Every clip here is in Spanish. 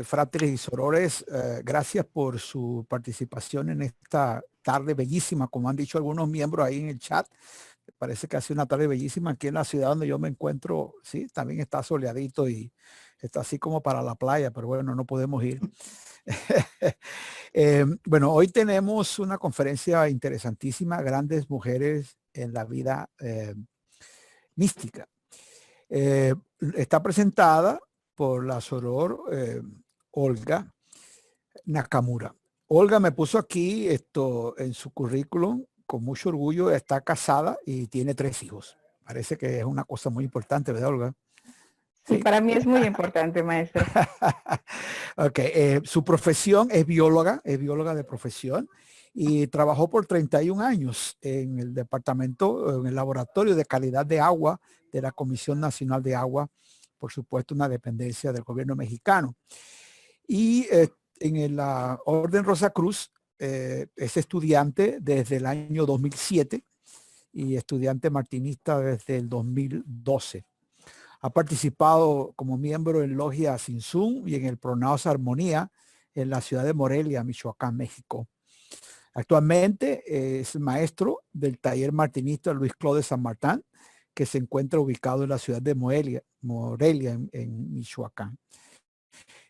Fratres y sorores, gracias por su participación en esta tarde bellísima, como han dicho algunos miembros ahí en el chat. Parece que ha sido una tarde bellísima aquí en la ciudad donde yo me encuentro. Sí, también está soleadito y está así como para la playa, pero bueno, no podemos ir. Bueno, hoy tenemos una conferencia interesantísima, Grandes Mujeres en la Vida Mística. Está presentada por la soror Olga Nakamura. Olga me puso aquí esto en su currículum con mucho orgullo. Está casada y tiene 3 hijos. Parece que es una cosa muy importante, ¿verdad, Olga? Sí, para mí es muy importante, maestro. Ok, su profesión es bióloga de profesión y trabajó por 31 años en el departamento, en el laboratorio de calidad de agua de la Comisión Nacional de Agua, por supuesto una dependencia del gobierno mexicano. Y en la Orden Rosacruz es estudiante desde el año 2007 y estudiante martinista desde el 2012. Ha participado como miembro en Logia Sinsun y en el Pronaos Armonía en la ciudad de Morelia, Michoacán, México. Actualmente es maestro del taller martinista Luis Claude San Martín, que se encuentra ubicado en la ciudad de Morelia en Michoacán.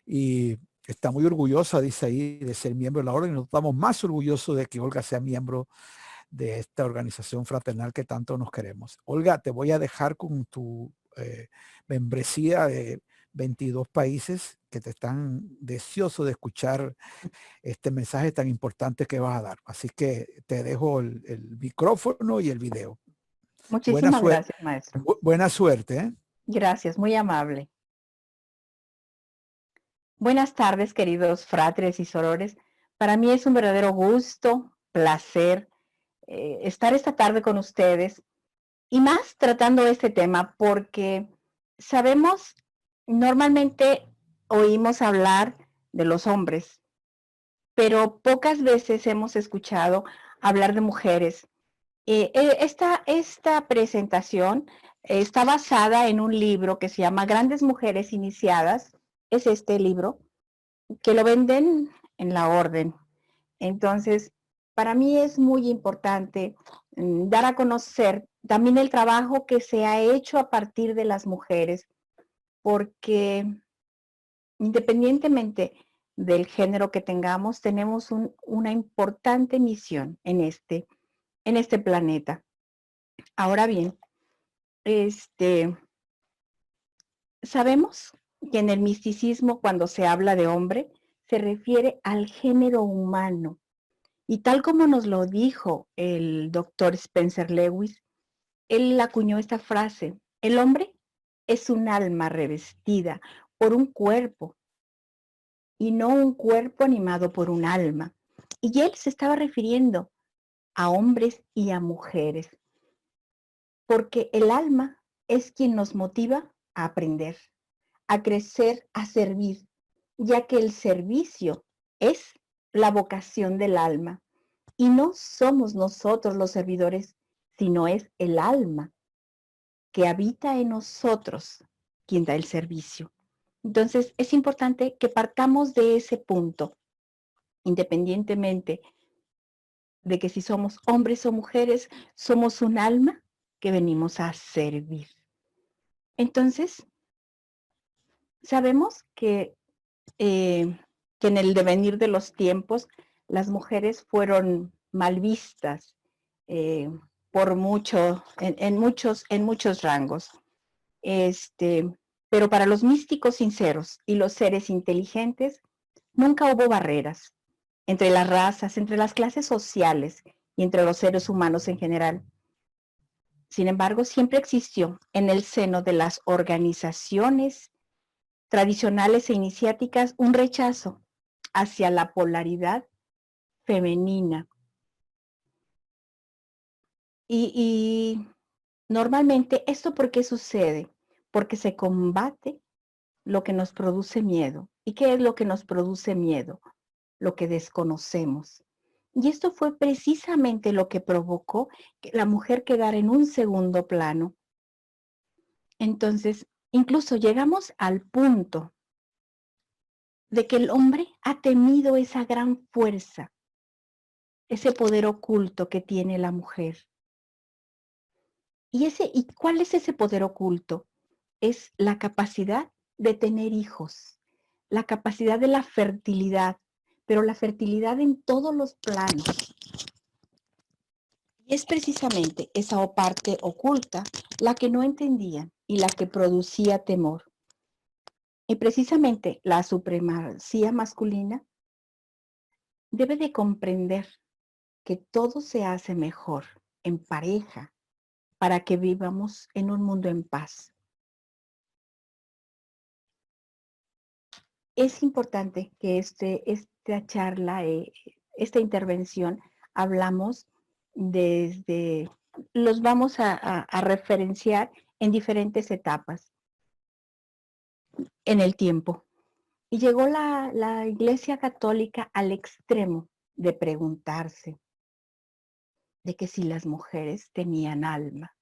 Y está muy orgullosa, dice ahí, de ser miembro de la orden. Nos estamos más orgullosos de que Olga sea miembro de esta organización fraternal que tanto nos queremos. Olga, te voy a dejar con tu membresía de 22 países que te están deseosos de escuchar este mensaje tan importante que vas a dar. Así que te dejo el micrófono y el video. Muchísimas gracias, maestro. Buena suerte. ¿Eh? Gracias, muy amable. Buenas tardes, queridos fratres y sorores. Para mí es un verdadero gusto, placer estar esta tarde con ustedes y más tratando este tema porque sabemos, normalmente oímos hablar de los hombres, pero pocas veces hemos escuchado hablar de mujeres. Esta presentación está basada en un libro que se llama Grandes Mujeres Iniciadas. Es este libro que lo venden en la orden. Entonces, para mí es muy importante dar a conocer también el trabajo que se ha hecho a partir de las mujeres, porque independientemente del género que tengamos, tenemos una importante misión en este planeta. Ahora bien, sabemos que en el misticismo, cuando se habla de hombre, se refiere al género humano. Y tal como nos lo dijo el doctor Spencer Lewis, él acuñó esta frase: el hombre es un alma revestida por un cuerpo y no un cuerpo animado por un alma. Y él se estaba refiriendo a hombres y a mujeres, porque el alma es quien nos motiva a aprender, a crecer, a servir, ya que el servicio es la vocación del alma. Y no somos nosotros los servidores, sino es el alma que habita en nosotros quien da el servicio. Entonces, es importante que partamos de ese punto, independientemente de que si somos hombres o mujeres, somos un alma que venimos a servir. Entonces, sabemos que en el devenir de los tiempos las mujeres fueron mal vistas por en muchos rangos. Pero para los místicos sinceros y los seres inteligentes, nunca hubo barreras entre las razas, entre las clases sociales y entre los seres humanos en general. Sin embargo, siempre existió en el seno de las organizaciones tradicionales e iniciáticas un rechazo hacia la polaridad femenina. Y normalmente, ¿esto por qué sucede? Porque se combate lo que nos produce miedo. ¿Y qué es lo que nos produce miedo? Lo que desconocemos. Y esto fue precisamente lo que provocó que la mujer quedara en un segundo plano. Entonces, incluso llegamos al punto de que el hombre ha temido esa gran fuerza, ese poder oculto que tiene la mujer. ¿Y cuál es ese poder oculto? Es la capacidad de tener hijos, la capacidad de la fertilidad, pero la fertilidad en todos los planos. Y es precisamente esa parte oculta la que no entendían y la que producía temor. Y precisamente la supremacía masculina debe de comprender que todo se hace mejor en pareja para que vivamos en un mundo en paz. Es importante que esta charla, esta intervención, hablamos desde, los vamos a referenciar en diferentes etapas en el tiempo. Y llegó la Iglesia Católica al extremo de preguntarse de que si las mujeres tenían alma.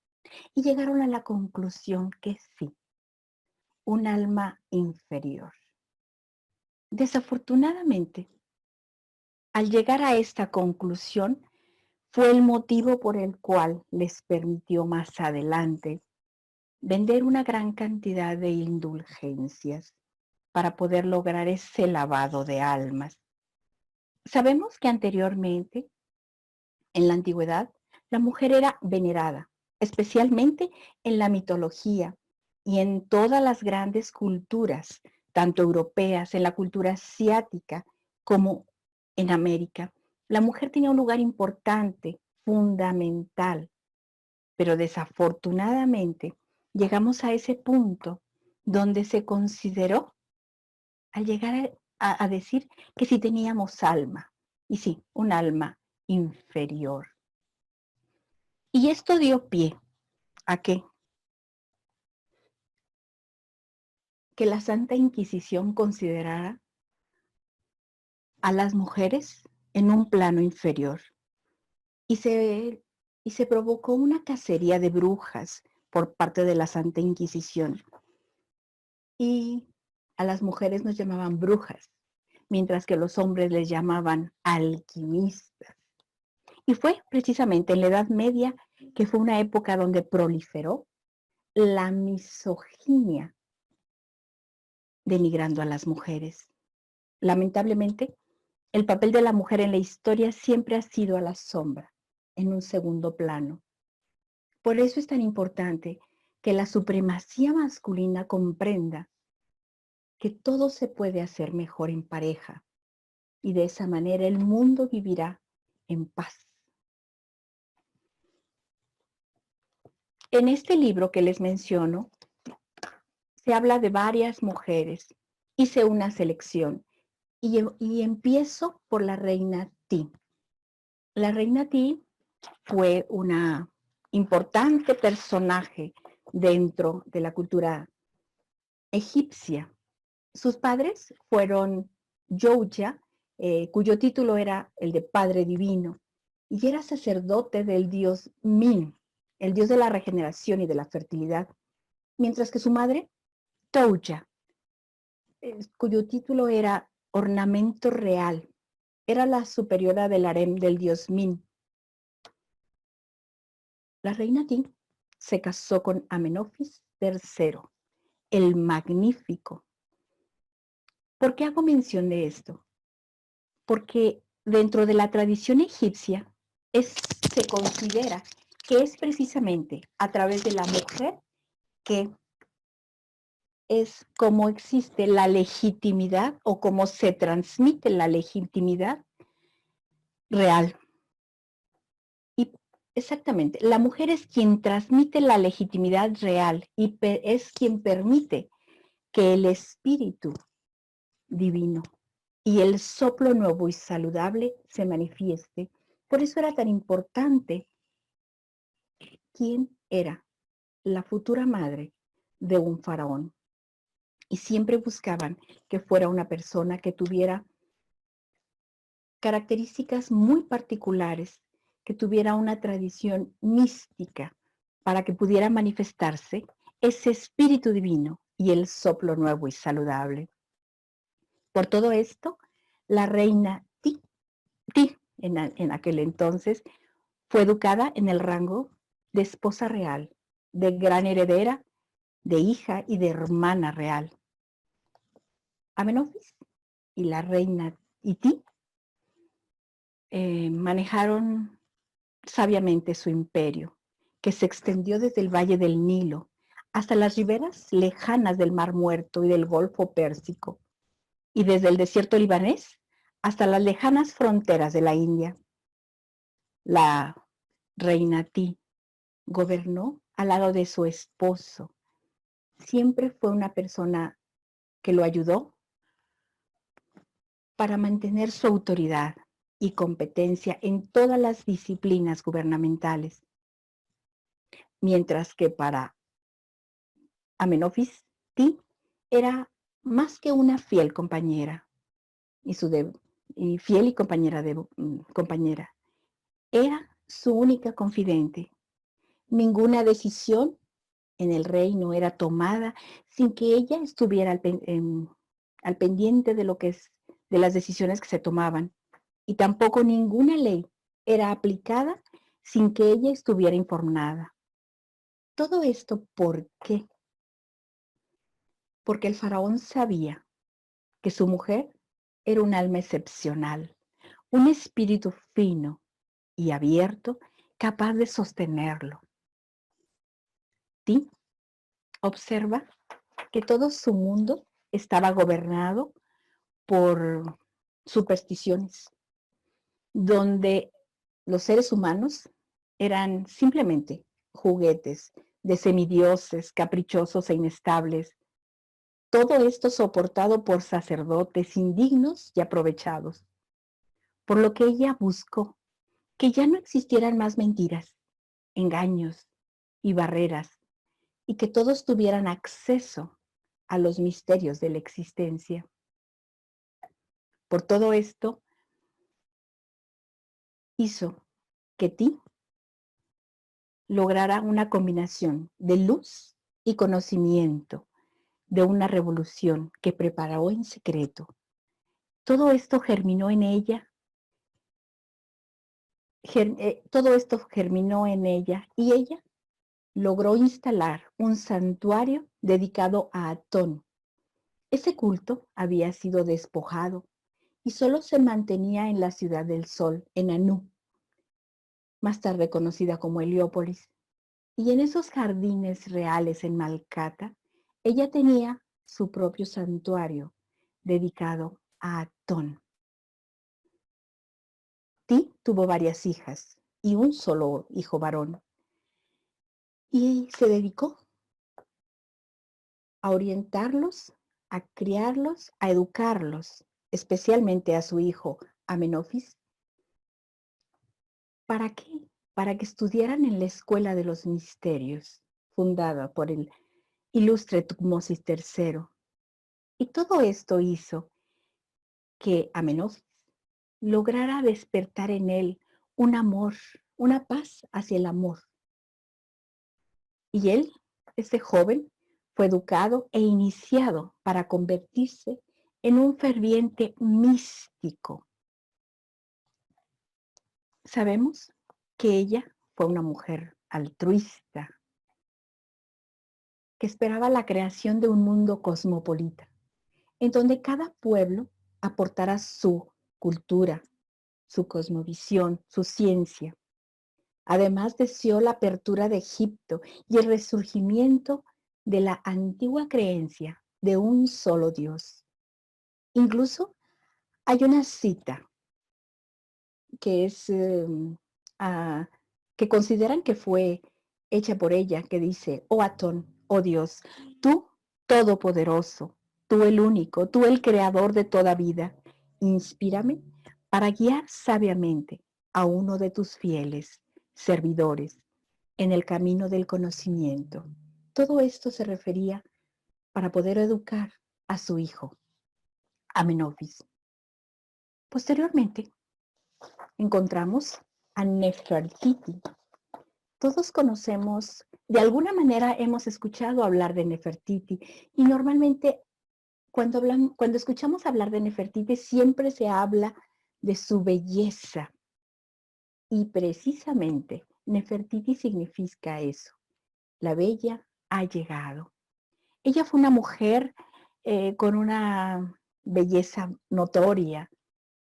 Y llegaron a la conclusión que sí, un alma inferior. Desafortunadamente, al llegar a esta conclusión, fue el motivo por el cual les permitió más adelante vender una gran cantidad de indulgencias para poder lograr ese lavado de almas. Sabemos que anteriormente, en la antigüedad, la mujer era venerada, especialmente en la mitología y en todas las grandes culturas, tanto europeas, en la cultura asiática como en América. La mujer tenía un lugar importante, fundamental, pero desafortunadamente llegamos a ese punto donde se consideró, al llegar a decir que si teníamos alma, y sí, un alma inferior. Y esto dio pie a qué? Que la Santa Inquisición considerara a las mujeres en un plano inferior. Y se provocó una cacería de brujas por parte de la Santa Inquisición. Y a las mujeres nos llamaban brujas, mientras que los hombres les llamaban alquimistas. Y fue precisamente en la Edad Media que fue una época donde proliferó la misoginia, denigrando a las mujeres. Lamentablemente, el papel de la mujer en la historia siempre ha sido a la sombra, en un segundo plano. Por eso es tan importante que la supremacía masculina comprenda que todo se puede hacer mejor en pareja y de esa manera el mundo vivirá en paz. En este libro que les menciono, se habla de varias mujeres. Hice una selección y empiezo por la reina Ti. La reina Ti fue una importante personaje dentro de la cultura egipcia. Sus padres fueron Youya, cuyo título era el de Padre Divino, y era sacerdote del dios Min, el dios de la regeneración y de la fertilidad, mientras que su madre, Touya, cuyo título era Ornamento Real, era la superiora del harem del dios Min. La reina Ti se casó con Amenofis III, el Magnífico. ¿Por qué hago mención de esto? Porque dentro de la tradición egipcia se considera que es precisamente a través de la mujer que es como existe la legitimidad o cómo se transmite la legitimidad real. Y exactamente, la mujer es quien transmite la legitimidad real y es quien permite que el espíritu divino y el soplo nuevo y saludable se manifieste. Por eso era tan importante quién era la futura madre de un faraón. Y siempre buscaban que fuera una persona que tuviera características muy particulares, que tuviera una tradición mística para que pudiera manifestarse ese espíritu divino y el soplo nuevo y saludable. Por todo esto, la reina Ti en aquel entonces fue educada en el rango de esposa real, de gran heredera, de hija y de hermana real. Amenofis y la reina Iti manejaron sabiamente su imperio, que se extendió desde el valle del Nilo hasta las riberas lejanas del Mar Muerto y del Golfo Pérsico, y desde el desierto libanés hasta las lejanas fronteras de la India. La reina Ti gobernó al lado de su esposo. Siempre fue una persona que lo ayudó para mantener su autoridad y competencia en todas las disciplinas gubernamentales. Mientras que para Amenofis, Ti era más que una fiel compañera y fiel y compañera. Era su única confidente. Ninguna decisión en el reino era tomada sin que ella estuviera al pendiente de las decisiones que se tomaban. Y tampoco ninguna ley era aplicada sin que ella estuviera informada. Todo esto, ¿por qué? Porque el faraón sabía que su mujer era un alma excepcional, un espíritu fino y abierto, capaz de sostenerlo. Ti observa que todo su mundo estaba gobernado por supersticiones, donde los seres humanos eran simplemente juguetes de semidioses caprichosos e inestables. Todo esto soportado por sacerdotes indignos y aprovechados. Por lo que ella buscó que ya no existieran más mentiras, engaños y barreras, y que todos tuvieran acceso a los misterios de la existencia. Por todo esto, hizo que Ti lograra una combinación de luz y conocimiento de una revolución que preparó en secreto. Todo esto germinó en ella, y ella logró instalar un santuario dedicado a Atón. Ese culto había sido despojado y solo se mantenía en la ciudad del sol, en Anú, más tarde conocida como Heliópolis. Y en esos jardines reales en Malcata, ella tenía su propio santuario dedicado a Atón. Ti tuvo varias hijas y un solo hijo varón. Y se dedicó a orientarlos, a criarlos, a educarlos, especialmente a su hijo Amenofis. ¿Para qué? Para que estudiaran en la Escuela de los Misterios, fundada por el ilustre Tutmosis III. Y todo esto hizo que Amenofis lograra despertar en él un amor, una paz hacia el amor. Y él, ese joven, fue educado e iniciado para convertirse en un ferviente místico. Sabemos que ella fue una mujer altruista, que esperaba la creación de un mundo cosmopolita, en donde cada pueblo aportara su cultura, su cosmovisión, su ciencia. Además, deseó la apertura de Egipto y el resurgimiento de la antigua creencia de un solo Dios. Incluso hay una cita que que consideran que fue hecha por ella, que dice: oh Atón, oh Dios, tú todopoderoso, tú el único, tú el creador de toda vida, inspírame para guiar sabiamente a uno de tus fieles servidores en el camino del conocimiento. Todo esto se refería para poder educar a su hijo, Amenofis. Posteriormente, encontramos a Nefertiti. Todos conocemos, de alguna manera hemos escuchado hablar de Nefertiti, y normalmente cuando escuchamos hablar de Nefertiti, siempre se habla de su belleza. Y precisamente Nefertiti significa eso. La bella ha llegado. Ella fue una mujer con una belleza notoria,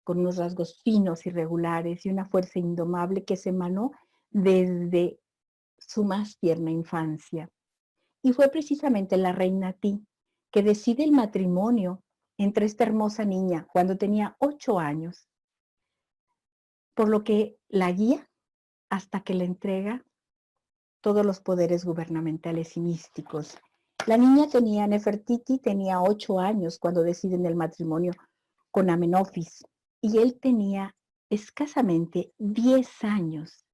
con unos rasgos finos y regulares y una fuerza indomable que se emanó desde su más tierna infancia. Y fue precisamente la reina Ti que decide el matrimonio entre esta hermosa niña cuando tenía 8 años, por lo que la guía hasta que le entrega todos los poderes gubernamentales y místicos. Nefertiti tenía 8 años cuando deciden el matrimonio con Amenofis y él tenía escasamente 10 años.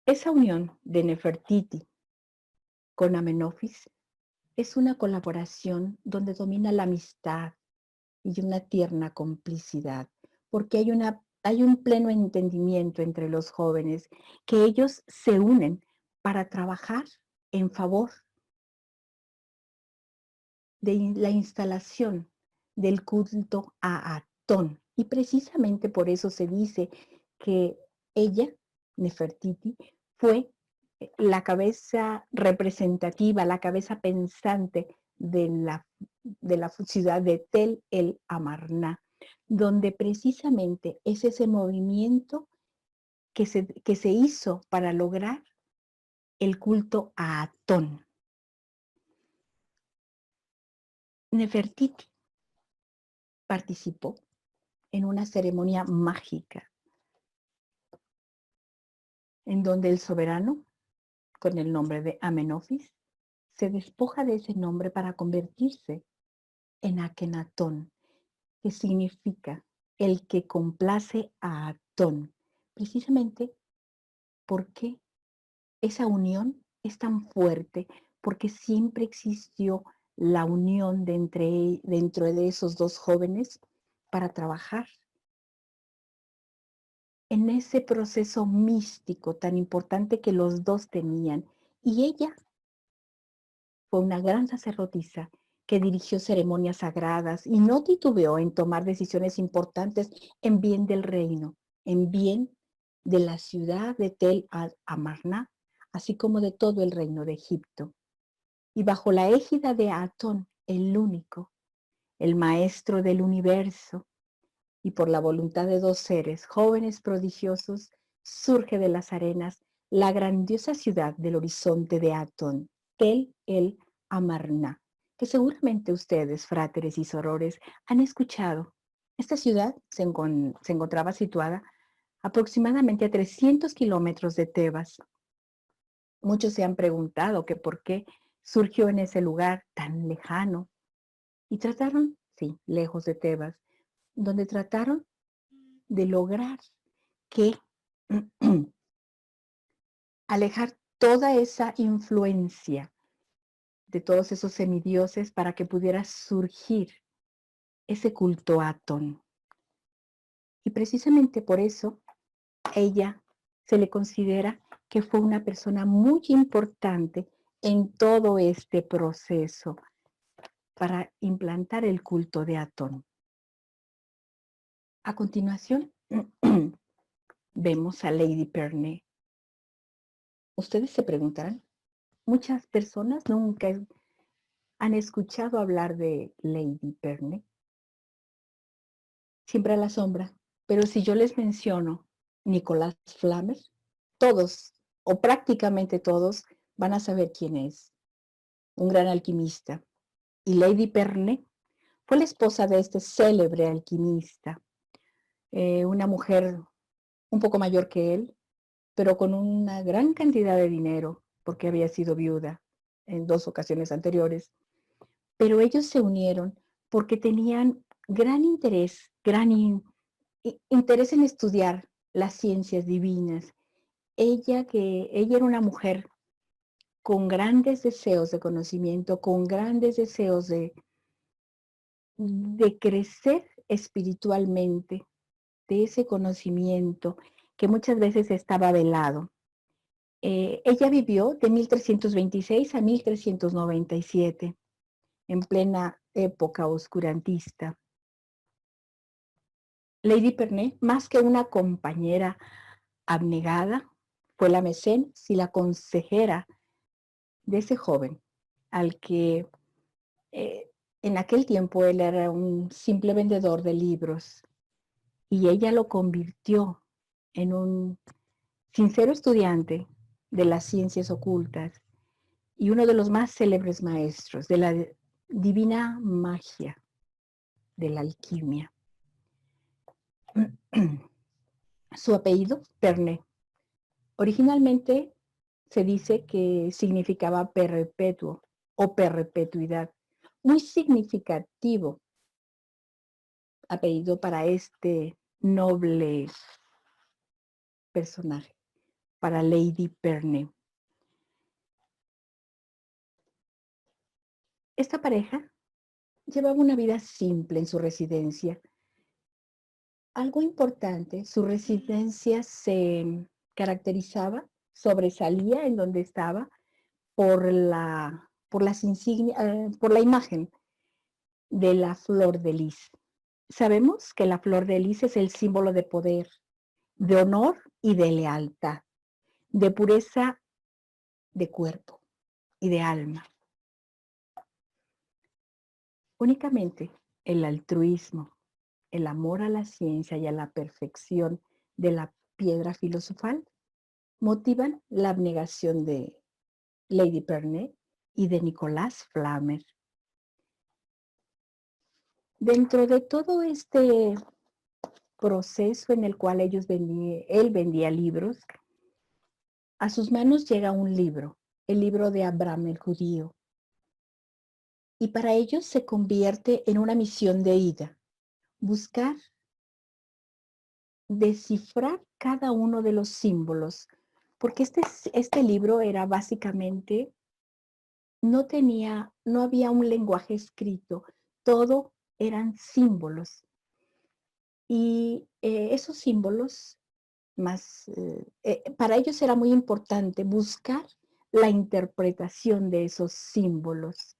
Esa unión de Nefertiti con Amenofis es una colaboración donde domina la amistad y una tierna complicidad, porque hay un pleno entendimiento entre los jóvenes, que ellos se unen para trabajar en favor de la instalación del culto a Atón. Y precisamente por eso se dice que ella, Nefertiti, fue la cabeza representativa, la cabeza pensante de la ciudad de Tel el Amarna, donde precisamente es ese movimiento que se hizo para lograr el culto a Atón. Nefertiti participó en una ceremonia mágica en donde el soberano, con el nombre de Amenofis, se despoja de ese nombre para convertirse en Akenatón, que significa el que complace a Atón, precisamente porque esa unión es tan fuerte, porque siempre existió la unión dentro de esos dos jóvenes para trabajar en ese proceso místico tan importante que los dos tenían. Y ella fue una gran sacerdotisa que dirigió ceremonias sagradas y no titubeó en tomar decisiones importantes en bien del reino, en bien de la ciudad de Tel Amarna, así como de todo el reino de Egipto. Y bajo la égida de Atón, el único, el maestro del universo, y por la voluntad de dos seres jóvenes prodigiosos, surge de las arenas la grandiosa ciudad del horizonte de Atón, Tel el Amarna, que seguramente ustedes, fráteres y sorores, han escuchado. Esta ciudad se encontraba situada aproximadamente a 300 kilómetros de Tebas. Muchos se han preguntado que por qué surgió en ese lugar tan lejano. Y trataron, sí, lejos de Tebas, donde trataron de lograr que alejar toda esa influencia de todos esos semidioses para que pudiera surgir ese culto a Atón. Y precisamente por eso ella se le considera que fue una persona muy importante en todo este proceso para implantar el culto de Atón. A continuación, vemos a Lady Pernay. Ustedes se preguntarán, muchas personas nunca han escuchado hablar de Lady Pernay. Siempre a la sombra. Pero si yo les menciono Nicolás Flamel, todos, o prácticamente todos, van a saber quién es. Un gran alquimista. Y Lady Pernay fue la esposa de este célebre alquimista. Una mujer un poco mayor que él, pero con una gran cantidad de dinero, porque había sido viuda en 2 ocasiones anteriores. Pero ellos se unieron porque tenían gran interés, interés en estudiar las ciencias divinas. Ella era una mujer con grandes deseos de conocimiento, con grandes deseos de crecer espiritualmente, de ese conocimiento que muchas veces estaba velado. Ella vivió de 1326 a 1397 en plena época oscurantista. Lady Pernet, más que una compañera abnegada, fue la mecenas y la consejera de ese joven, al que en aquel tiempo él era un simple vendedor de libros, y ella lo convirtió en un sincero estudiante de las ciencias ocultas y uno de los más célebres maestros de la divina magia de la alquimia. Su apellido, Pernet, originalmente se dice que significaba perpetuo o perpetuidad, muy significativo apellido para este noble personaje, para Lady Pernet. Esta pareja llevaba una vida simple en su residencia. Algo importante, su residencia se caracterizaba, sobresalía en donde estaba por las insignias, por la imagen de la flor de lis. Sabemos que la flor de lis es el símbolo de poder, de honor y de lealtad, de pureza de cuerpo y de alma. Únicamente el altruismo, el amor a la ciencia y a la perfección de la piedra filosofal motivan la abnegación de Lady Pernet y de Nicolas Flamel. Dentro de todo este proceso en el cual él vendía libros, a sus manos llega un libro, el libro de Abraham el judío, y para ellos se convierte en una misión de ida, buscar descifrar cada uno de los símbolos, porque este libro era básicamente, no había un lenguaje escrito, todo eran símbolos. Y esos símbolos, para ellos era muy importante buscar la interpretación de esos símbolos,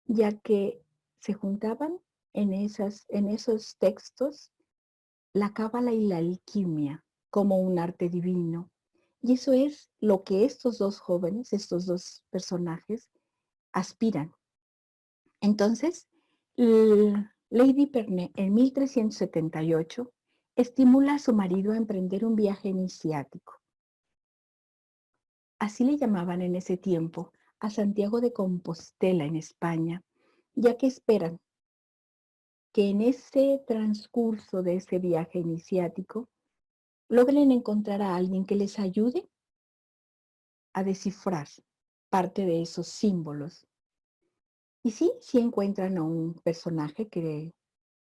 ya que se juntaban en esos textos la cábala y la alquimia como un arte divino. Y eso es lo que estos dos jóvenes, estos dos personajes, aspiran. Entonces, Lady Pernet en 1378 estimula a su marido a emprender un viaje iniciático. Así le llamaban en ese tiempo a Santiago de Compostela en España, ya que esperan que en ese transcurso de ese viaje iniciático logren encontrar a alguien que les ayude a descifrar parte de esos símbolos. Y sí encuentran a un personaje que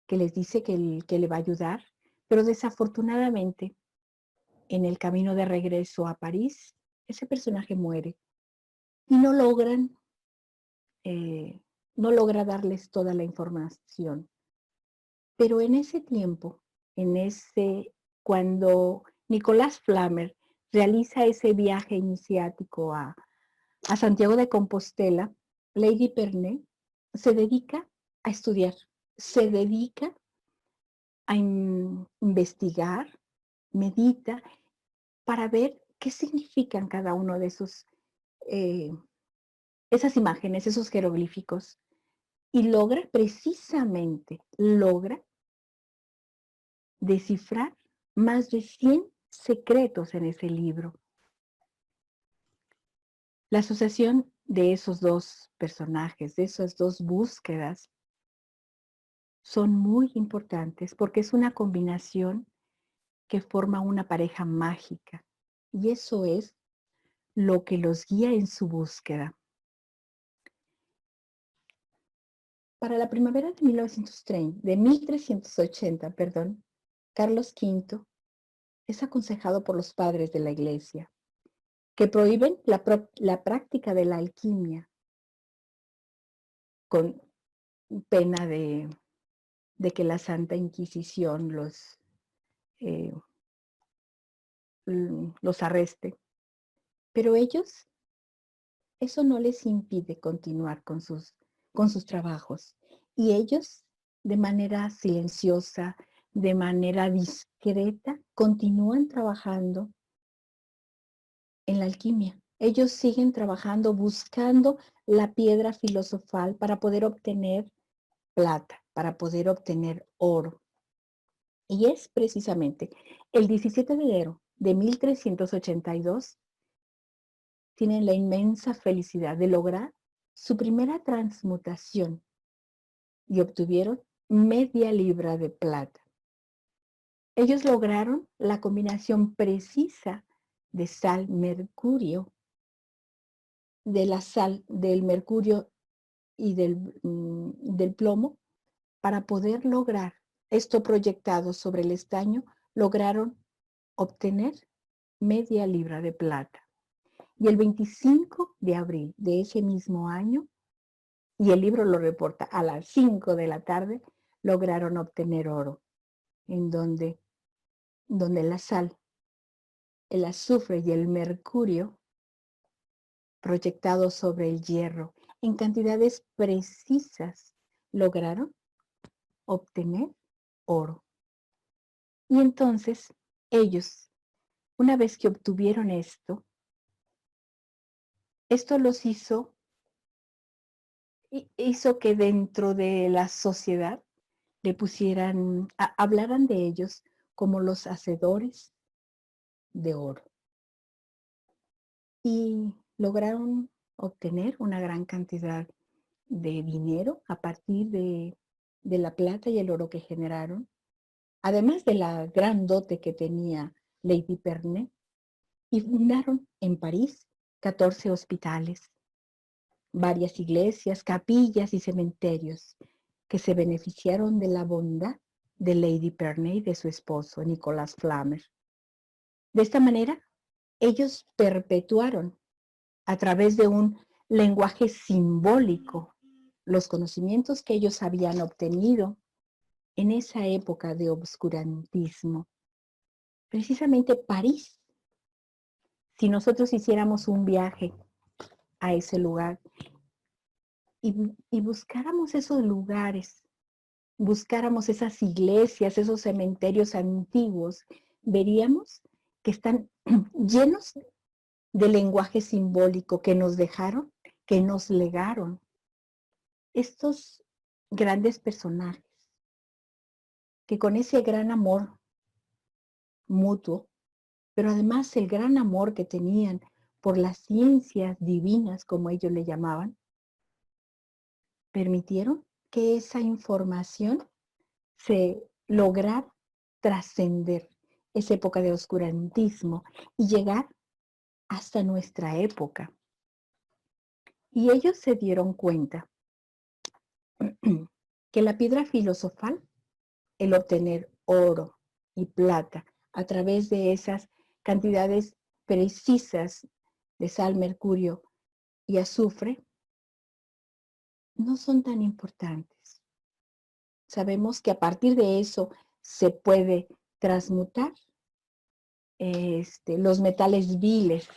les dice que le va a ayudar, pero desafortunadamente en el camino de regreso a París, ese personaje muere y no logra darles toda la información. Pero en ese tiempo, cuando Nicolas Flamel realiza ese viaje iniciático a Santiago de Compostela, Lady Pernet se dedica a estudiar, se dedica a investigar, medita para ver qué significan cada uno de esas imágenes, esos jeroglíficos, y logra descifrar más de 100 secretos en ese libro. La asociación de esos dos personajes, de esas dos búsquedas, son muy importantes porque es una combinación que forma una pareja mágica. Y eso es lo que los guía en su búsqueda. Para la primavera de 1380, Carlos V es aconsejado por los padres de la Iglesia que prohíben la práctica de la alquimia con pena de que la Santa Inquisición los arreste. Pero ellos, eso no les impide continuar con sus con sus trabajos. Y ellos, de manera silenciosa, de manera discreta, continúan trabajando en la alquimia. Ellos siguen trabajando, buscando la piedra filosofal para poder obtener plata, para poder obtener oro. Y es precisamente el 17 de enero de 1382, tienen la inmensa felicidad de lograr su primera transmutación y obtuvieron media libra de plata. Ellos lograron la combinación precisa de sal-mercurio, de la sal, del mercurio y del plomo, para poder lograr esto proyectado sobre el estaño, lograron obtener media libra de plata. Y el 25 de abril de ese mismo año, y el libro lo reporta, a las 5 de la tarde, lograron obtener oro, en donde la sal, el azufre y el mercurio, proyectados sobre el hierro en cantidades precisas, lograron obtener oro. Y entonces ellos, una vez que obtuvieron esto los hizo que dentro de la sociedad le pusieran, hablaran de ellos como los hacedores de oro. Y lograron obtener una gran cantidad de dinero a partir de la plata y el oro que generaron, además de la gran dote que tenía Lady Pernet, y fundaron en París 14 hospitales, varias iglesias, capillas y cementerios que se beneficiaron de la bondad de Lady Pernet y de su esposo, Nicolas Flamel. De esta manera, ellos perpetuaron a través de un lenguaje simbólico los conocimientos que ellos habían obtenido en esa época de obscurantismo. Precisamente París, si nosotros hiciéramos un viaje a ese lugar y buscáramos esos lugares, buscáramos esas iglesias, esos cementerios antiguos, veríamos que están llenos de lenguaje simbólico que nos dejaron, que nos legaron estos grandes personajes, que con ese gran amor mutuo, pero además el gran amor que tenían por las ciencias divinas, como ellos le llamaban, permitieron que esa información se lograra trascender esa época de oscurantismo y llegar hasta nuestra época. Y ellos se dieron cuenta que la piedra filosofal, el obtener oro y plata a través de esas cantidades precisas de sal, mercurio y azufre, no son tan importantes. Sabemos que a partir de eso se puede transmutar los metales viles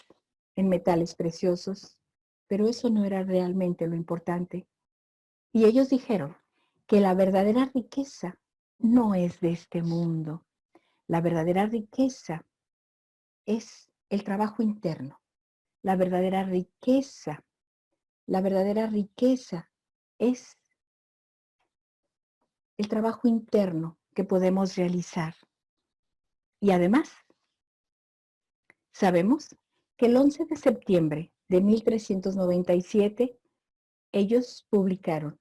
en metales preciosos, pero eso no era realmente lo importante. Y ellos dijeron que la verdadera riqueza no es de este mundo. La verdadera riqueza es el trabajo interno. La verdadera riqueza es el trabajo interno que podemos realizar. Y además, sabemos que el 11 de septiembre de 1397, ellos publicaron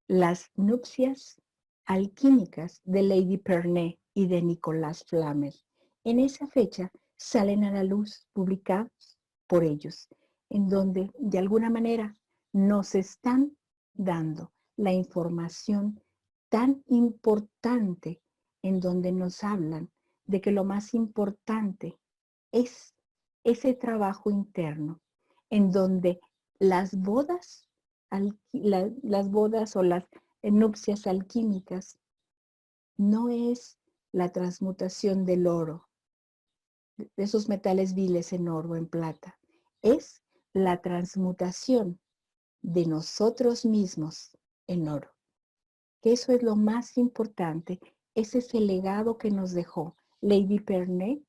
las nupcias alquímicas de Lady Pernet y de Nicolas Flamel. En esa fecha salen a la luz, publicados por ellos, en donde de alguna manera nos están dando la información tan importante, en donde nos hablan de que lo más importante es ese trabajo interno, en donde las bodas, las bodas o las nupcias alquímicas no es la transmutación del oro, de esos metales viles en oro, en plata, es la transmutación de nosotros mismos en oro. Que eso es lo más importante. Ese es el legado que nos dejó Lady Pernet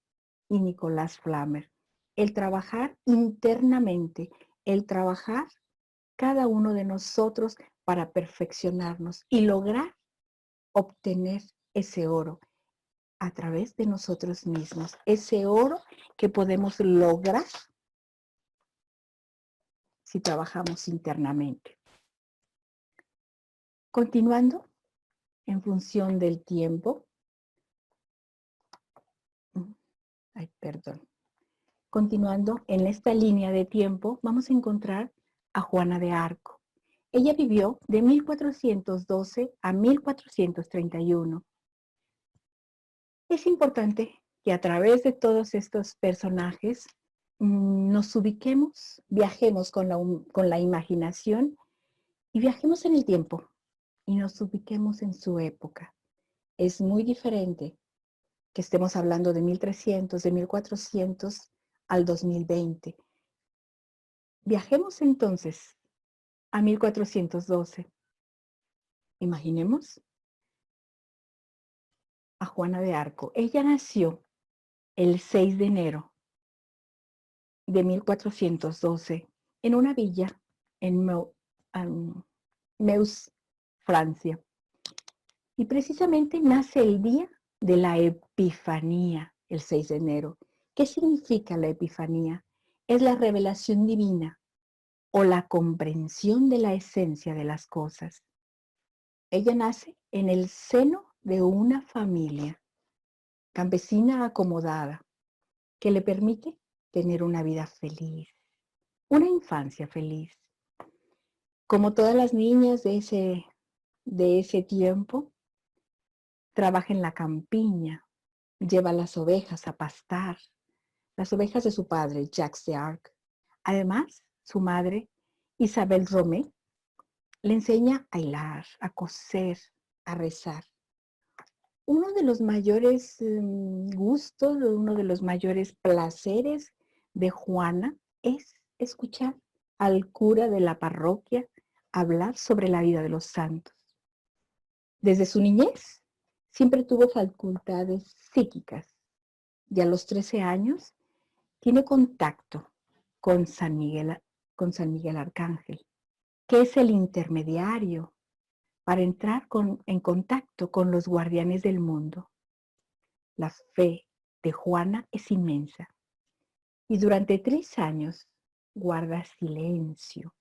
y Nicolás Flammer. El trabajar internamente, el trabajar cada uno de nosotros para perfeccionarnos y lograr obtener ese oro a través de nosotros mismos. Ese oro que podemos lograr si trabajamos internamente. Continuando, en función del tiempo. Ay, perdón. Continuando en esta línea de tiempo, vamos a encontrar a Juana de Arco. Ella vivió de 1412 a 1431. Es importante que a través de todos estos personajes nos ubiquemos, viajemos con la imaginación y viajemos en el tiempo y nos ubiquemos en su época. Es muy diferente que estemos hablando de 1300, de 1400 al 2020. Viajemos entonces a 1412. Imaginemos a Juana de Arco. Ella nació el 6 de enero de 1412 en una villa en Meuse, Francia. Y precisamente nace el día de la Epifanía, el 6 de enero. ¿Qué significa la Epifanía? Es la revelación divina o la comprensión de la esencia de las cosas. Ella nace en el seno de una familia campesina acomodada que le permite tener una vida feliz, una infancia feliz. Como todas las niñas de ese tiempo, trabaja en la campiña, lleva las ovejas a pastar, las ovejas de su padre, Jacques d'Arc. Además, su madre, Isabel Romé, le enseña a hilar, a coser, a rezar. Uno de los mayores gustos, uno de los mayores placeres de Juana es escuchar al cura de la parroquia hablar sobre la vida de los santos. Desde su niñez siempre tuvo facultades psíquicas y a los 13 años tiene contacto con San Miguel Arcángel, que es el intermediario para entrar en contacto con los guardianes del mundo. La fe de Juana es inmensa y durante 3 años guarda silencio.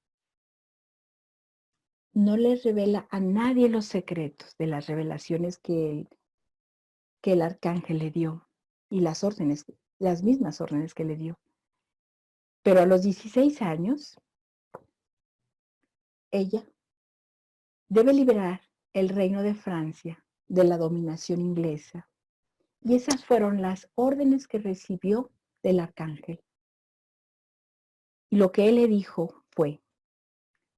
No le revela a nadie los secretos de las revelaciones que el arcángel le dio y las mismas órdenes que le dio. Pero a los 16 años, ella debe liberar el reino de Francia de la dominación inglesa. Y esas fueron las órdenes que recibió del arcángel. Y lo que él le dijo fue,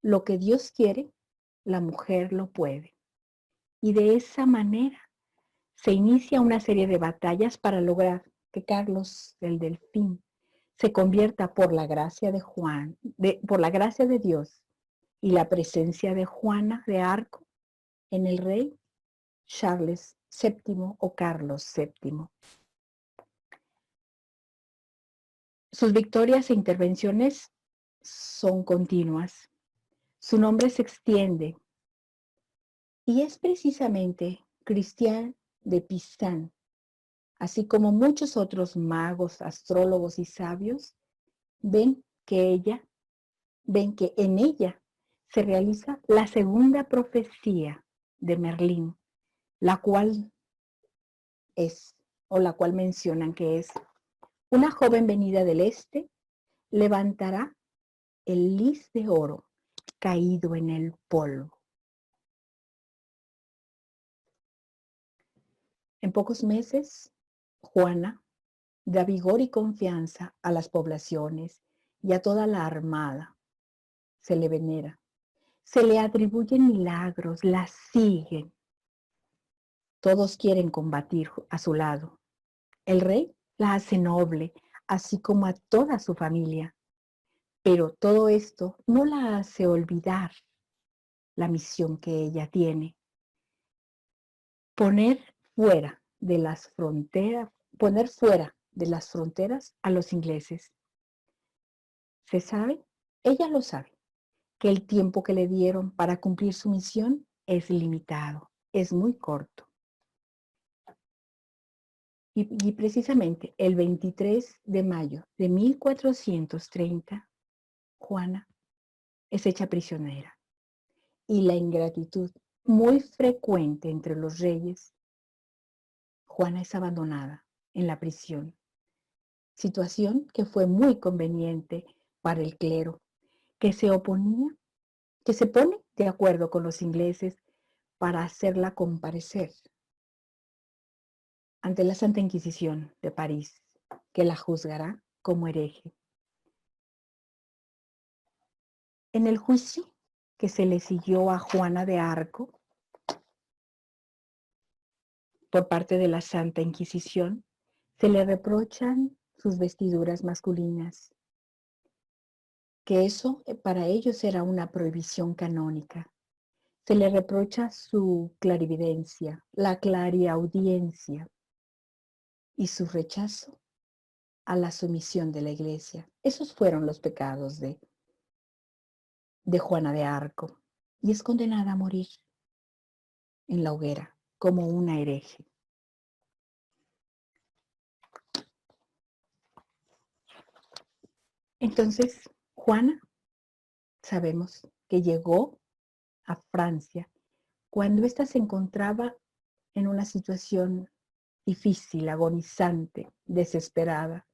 lo que Dios quiere, la mujer lo puede. Y de esa manera se inicia una serie de batallas para lograr que Carlos el Delfín se convierta por la gracia de Dios y la presencia de Juana de Arco en el rey Charles VII o Carlos VII. Sus victorias e intervenciones son continuas. Su nombre se extiende y es precisamente Christian de Pizan, así como muchos otros magos, astrólogos y sabios, ven que en ella se realiza la segunda profecía de Merlín, la cual mencionan que es una joven venida del este levantará el lis de oro caído en el polvo. En pocos meses, Juana da vigor y confianza a las poblaciones y a toda la armada. Se le venera, se le atribuyen milagros, la siguen. Todos quieren combatir a su lado. El rey la hace noble, así como a toda su familia. Pero todo esto no la hace olvidar la misión que ella tiene. Poner fuera de las fronteras, poner fuera de las fronteras a los ingleses. ¿Se sabe? Ella lo sabe, que el tiempo que le dieron para cumplir su misión es limitado, es muy corto. Y precisamente el 23 de mayo de 1430, Juana es hecha prisionera. Y la ingratitud muy frecuente entre los reyes, Juana es abandonada en la prisión. Situación que fue muy conveniente para el clero, que se oponía, que se pone de acuerdo con los ingleses para hacerla comparecer ante la Santa Inquisición de París, que la juzgará como hereje. En el juicio que se le siguió a Juana de Arco por parte de la Santa Inquisición, se le reprochan sus vestiduras masculinas, que eso para ellos era una prohibición canónica. Se le reprocha su clarividencia, la clariaudiencia y su rechazo a la sumisión de la Iglesia. Esos fueron los pecados de Juana de Arco, y es condenada a morir en la hoguera como una hereje. Entonces, Juana, sabemos que llegó a Francia cuando ésta se encontraba en una situación difícil, agonizante, desesperada,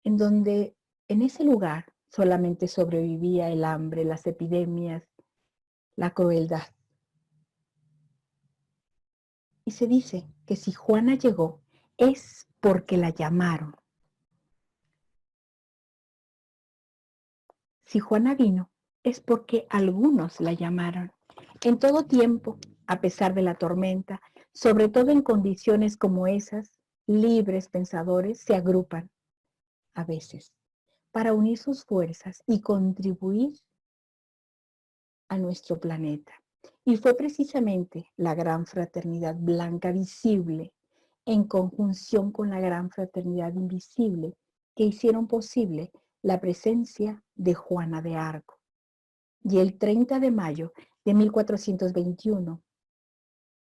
en donde en ese lugar solamente sobrevivía el hambre, las epidemias, la crueldad. Y se dice que si Juana llegó es porque la llamaron. Si Juana vino es porque algunos la llamaron. En todo tiempo, a pesar de la tormenta, sobre todo en condiciones como esas, libres pensadores se agrupan, a veces, para unir sus fuerzas y contribuir a nuestro planeta. Y fue precisamente la gran fraternidad blanca visible, en conjunción con la gran fraternidad invisible, que hicieron posible la presencia de Juana de Arco. Y el 30 de mayo de 1421,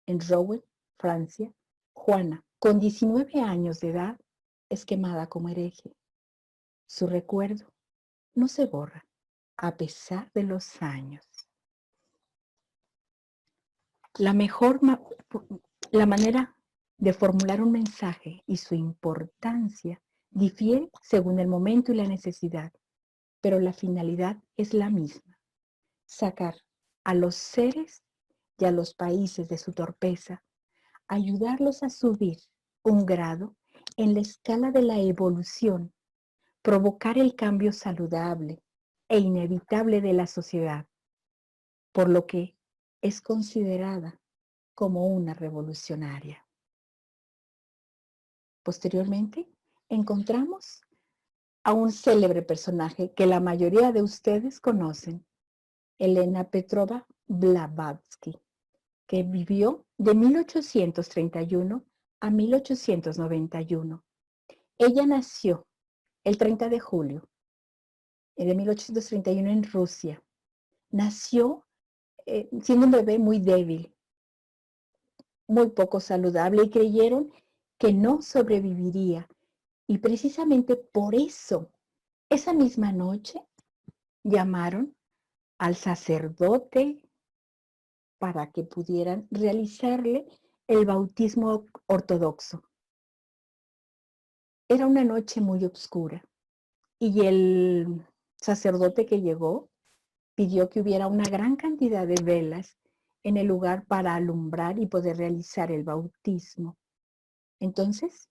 en Rouen, Francia, Juana, con 19 años de edad, es quemada como hereje. Su recuerdo no se borra a pesar de los años. La manera de formular un mensaje y su importancia difiere según el momento y la necesidad, pero la finalidad es la misma: sacar a los seres y a los países de su torpeza, ayudarlos a subir un grado en la escala de la evolución, provocar el cambio saludable e inevitable de la sociedad, por lo que es considerada como una revolucionaria. Posteriormente, encontramos a un célebre personaje que la mayoría de ustedes conocen, Elena Petrova Blavatsky, que vivió de 1831 a 1891. Ella nació el 30 de julio de 1831 en Rusia. Nació siendo un bebé muy débil, muy poco saludable, y creyeron que no sobreviviría. Y precisamente por eso, esa misma noche, llamaron al sacerdote para que pudieran realizarle el bautismo ortodoxo. Era una noche muy oscura y el sacerdote que llegó pidió que hubiera una gran cantidad de velas en el lugar para alumbrar y poder realizar el bautismo. Entonces,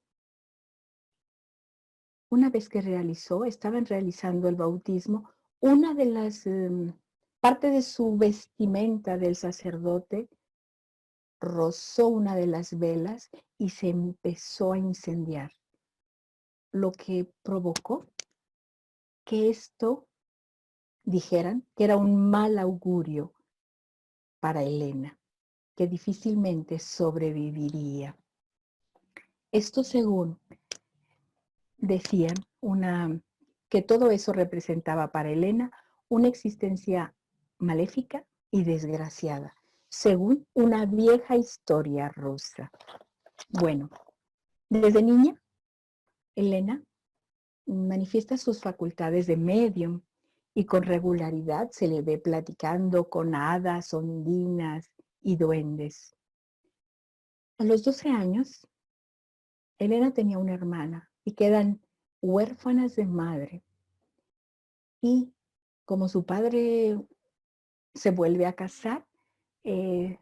una vez que estaban realizando el bautismo, una de las parte de su vestimenta del sacerdote rozó una de las velas y se empezó a incendiar, lo que provocó que esto dijeran que era un mal augurio para Elena, que difícilmente sobreviviría. Esto según decían que todo eso representaba para Elena una existencia maléfica y desgraciada, según una vieja historia rusa. Bueno, desde niña, Elena manifiesta sus facultades de medium y con regularidad se le ve platicando con hadas, ondinas y duendes. A los 12 años, Elena tenía una hermana y quedan huérfanas de madre. Y como su padre se vuelve a casar,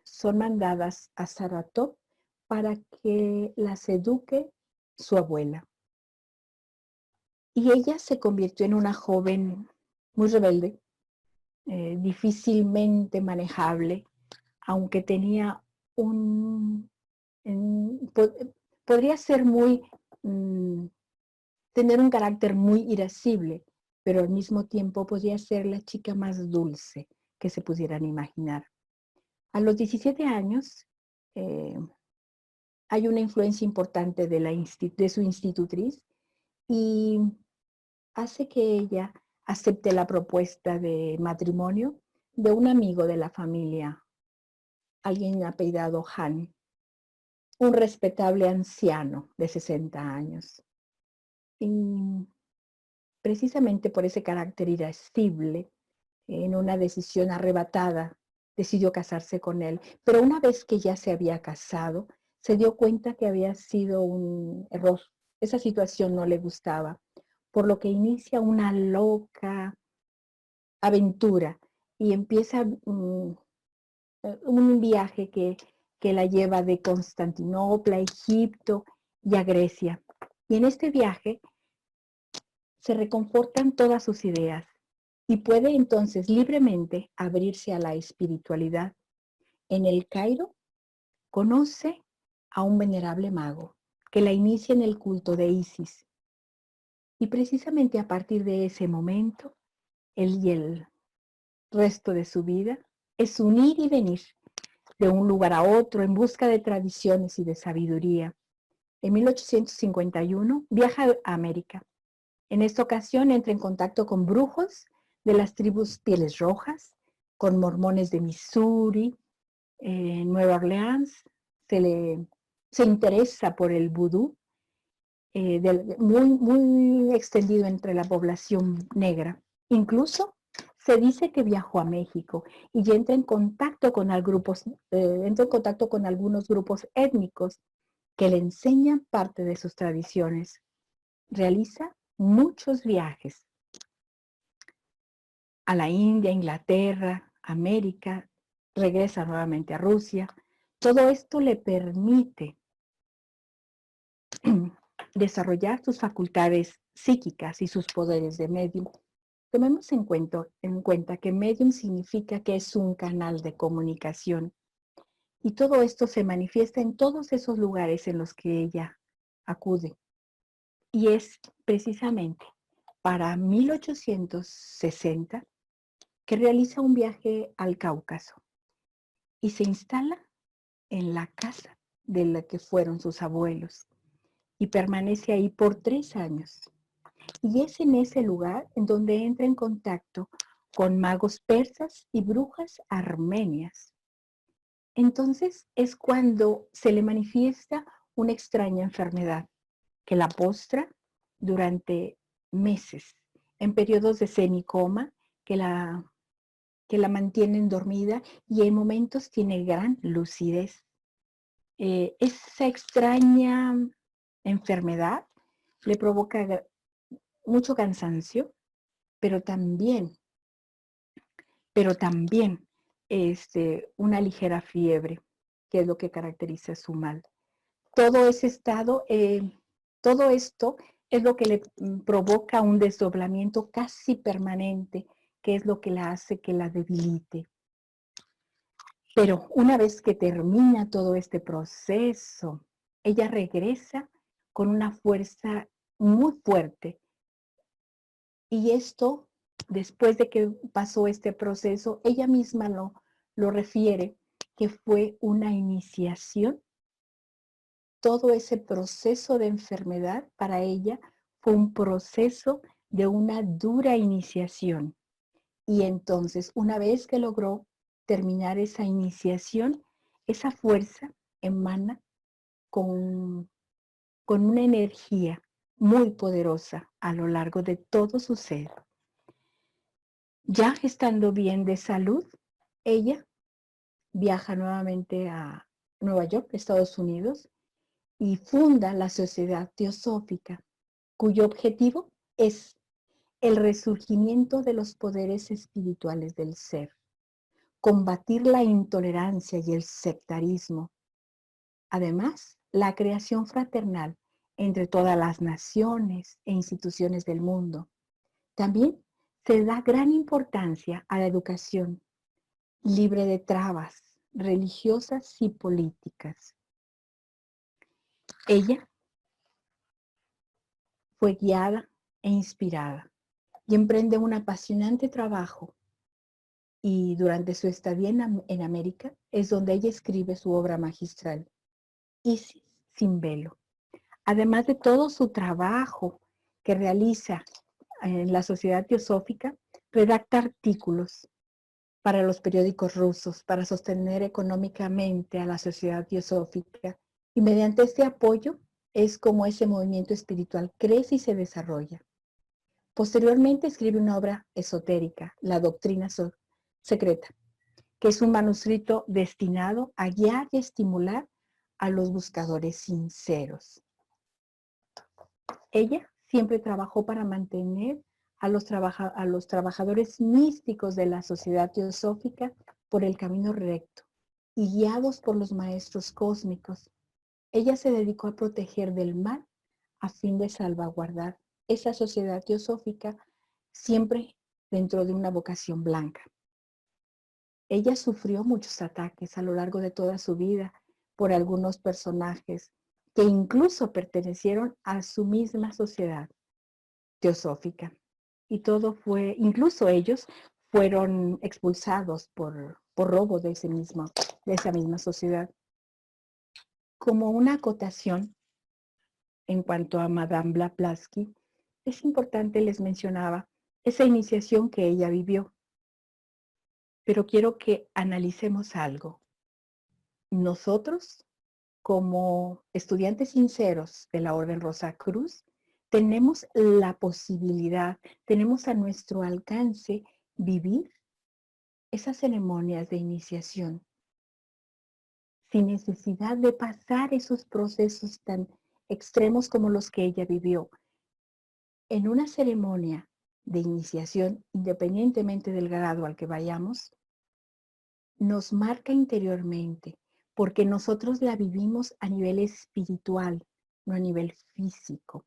son mandadas a Saratov para que las eduque su abuela. Y ella se convirtió en una joven muy rebelde, difícilmente manejable, aunque tenía podría ser tener un carácter muy irascible, pero al mismo tiempo podría ser la chica más dulce que se pudieran imaginar. A los 17 años hay una influencia importante de su institutriz y hace que ella acepte la propuesta de matrimonio de un amigo de la familia, alguien apellidado Han, un respetable anciano de 60 años. Y precisamente por ese carácter irascible, en una decisión arrebatada, decidió casarse con él. Pero una vez que ya se había casado, se dio cuenta que había sido un error. Esa situación no le gustaba, por lo que inicia una loca aventura y empieza un viaje que la lleva de Constantinopla a Egipto y a Grecia. Y en este viaje se reconfortan todas sus ideas y puede entonces libremente abrirse a la espiritualidad. En el Cairo conoce a un venerable mago que la inicia en el culto de Isis. Y precisamente a partir de ese momento, él y el resto de su vida es un ir y venir de un lugar a otro en busca de tradiciones y de sabiduría. En 1851 viaja a América. En esta ocasión entra en contacto con brujos de las tribus Pieles Rojas, con mormones de Missouri, en Nueva Orleans. Se interesa por el vudú, muy extendido entre la población negra. Incluso se dice que viajó a México y entra en contacto con algunos grupos étnicos que le enseñan parte de sus tradiciones. Realiza muchos viajes a la India, Inglaterra, América, regresa nuevamente a Rusia. Todo esto le permite desarrollar sus facultades psíquicas y sus poderes de medium. Tomemos en cuenta que medium significa que es un canal de comunicación y todo esto se manifiesta en todos esos lugares en los que ella acude. Y es precisamente para 1860 que realiza un viaje al Cáucaso y se instala en la casa de la que fueron sus abuelos y permanece ahí por 3 años. Y es en ese lugar en donde entra en contacto con magos persas y brujas armenias. Entonces es cuando se le manifiesta una extraña enfermedad que la postra durante meses, en periodos de semicoma que la mantienen dormida y en momentos tiene gran lucidez. Esa extraña enfermedad le provoca mucho cansancio, pero también una ligera fiebre, que es lo que caracteriza su mal. Todo ese estado, todo esto es lo que le provoca un desdoblamiento casi permanente, que es lo que la hace que la debilite. Pero una vez que termina todo este proceso, ella regresa con una fuerza muy fuerte. Y esto Después de que pasó este proceso, ella misma lo refiere, que fue una iniciación. Todo ese proceso de enfermedad para ella fue un proceso de una dura iniciación. Y entonces, una vez que logró terminar esa iniciación, esa fuerza emana con, con una energía muy poderosa a lo largo de todo su ser. Ya estando bien de salud, ella viaja nuevamente a Nueva York, Estados Unidos, y funda la Sociedad Teosófica, cuyo objetivo es el resurgimiento de los poderes espirituales del ser, combatir la intolerancia y el sectarismo. Además, la creación fraternal entre todas las naciones e instituciones del mundo. También se da gran importancia a la educación, libre de trabas religiosas y políticas. Ella fue guiada e inspirada y emprende un apasionante trabajo. Y durante su estadía en América es donde ella escribe su obra magistral, Isis sin velo. Además de todo su trabajo que realiza en la Sociedad Teosófica, redacta artículos para los periódicos rusos para sostener económicamente a la Sociedad Teosófica. Y mediante este apoyo es como ese movimiento espiritual crece y se desarrolla. Posteriormente escribe una obra esotérica, La Doctrina Secreta, que es un manuscrito destinado a guiar y estimular a los buscadores sinceros. Ella siempre trabajó para mantener a los trabajadores místicos de la Sociedad Teosófica por el camino recto y guiados por los maestros cósmicos. Ella se dedicó a proteger del mal a fin de salvaguardar esa Sociedad Teosófica siempre dentro de una vocación blanca. Ella sufrió muchos ataques a lo largo de toda su vida por algunos personajes que incluso pertenecieron a su misma sociedad teosófica. Y todo fue, incluso ellos fueron expulsados por robo de esa misma sociedad. Como una acotación en cuanto a Madame Blavatsky, es importante, les mencionaba, esa iniciación que ella vivió. Pero quiero que analicemos algo. Nosotros, como estudiantes sinceros de la Orden Rosacruz, tenemos la posibilidad, tenemos a nuestro alcance vivir esas ceremonias de iniciación sin necesidad de pasar esos procesos tan extremos como los que ella vivió. En una ceremonia de iniciación, independientemente del grado al que vayamos, nos marca interiormente, porque nosotros la vivimos a nivel espiritual, no a nivel físico.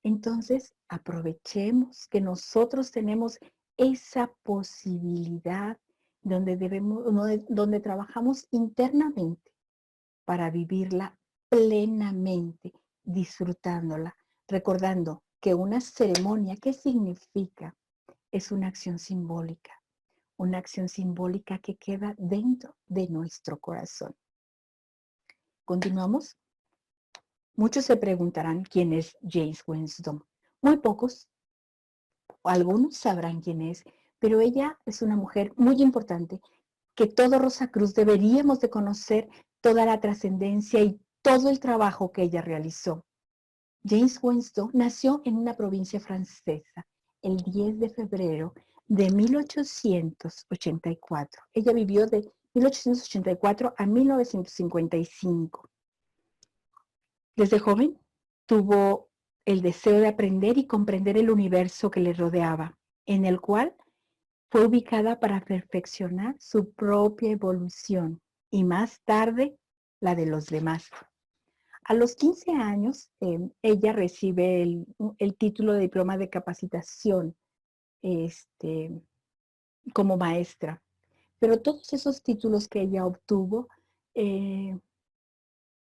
Entonces, aprovechemos que nosotros tenemos esa posibilidad donde trabajamos internamente para vivirla plenamente, disfrutándola, recordando que una ceremonia, ¿qué significa? Es una acción simbólica que queda dentro de nuestro corazón. Continuamos. Muchos se preguntarán quién es James Winston. Muy pocos, algunos sabrán quién es, pero ella es una mujer muy importante que todo Rosacruz deberíamos de conocer toda la trascendencia y todo el trabajo que ella realizó. James Winston nació en una provincia francesa el 10 de febrero de 1884. Ella vivió de 1884 a 1955. Desde joven tuvo el deseo de aprender y comprender el universo que le rodeaba, en el cual fue ubicada para perfeccionar su propia evolución y más tarde la de los demás. A los 15 años, ella recibe el título de diploma de capacitación como maestra. Pero todos esos títulos que ella obtuvo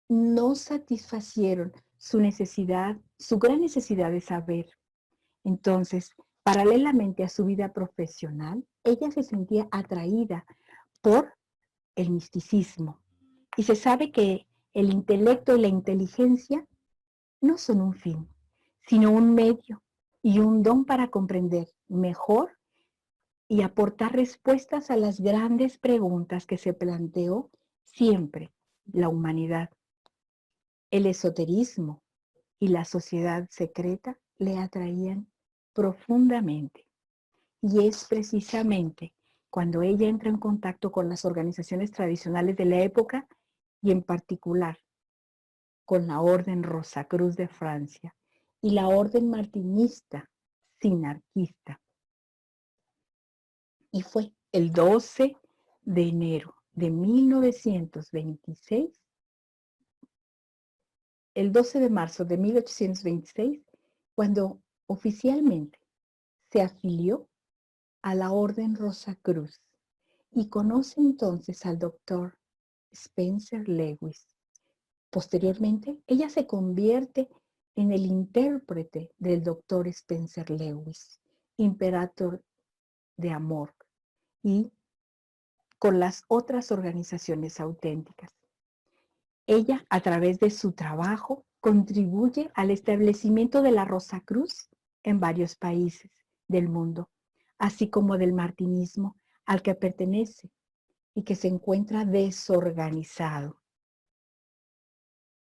no satisfacieron su necesidad, su gran necesidad de saber. Entonces, Paralelamente a su vida profesional, ella se sentía atraída por el misticismo. Y se sabe que el intelecto y la inteligencia no son un fin, sino un medio y un don para comprender mejor y aportar respuestas a las grandes preguntas que se planteó siempre la humanidad. El esoterismo y la sociedad secreta le atraían profundamente. Y es precisamente cuando ella entra en contacto con las organizaciones tradicionales de la época y en particular con la Orden Rosacruz de Francia y la Orden Martinista Sinarquista. Y fue el 12 de enero de 1926, el 12 de marzo de 1826, cuando oficialmente se afilió a la Orden Rosacruz y conoce entonces al doctor Spencer Lewis. Posteriormente, ella se convierte en el intérprete del doctor Spencer Lewis, Imperator de Amor, y con las otras organizaciones auténticas. Ella, a través de su trabajo, contribuye al establecimiento de la Rosacruz en varios países del mundo, así como del martinismo al que pertenece y que se encuentra desorganizado.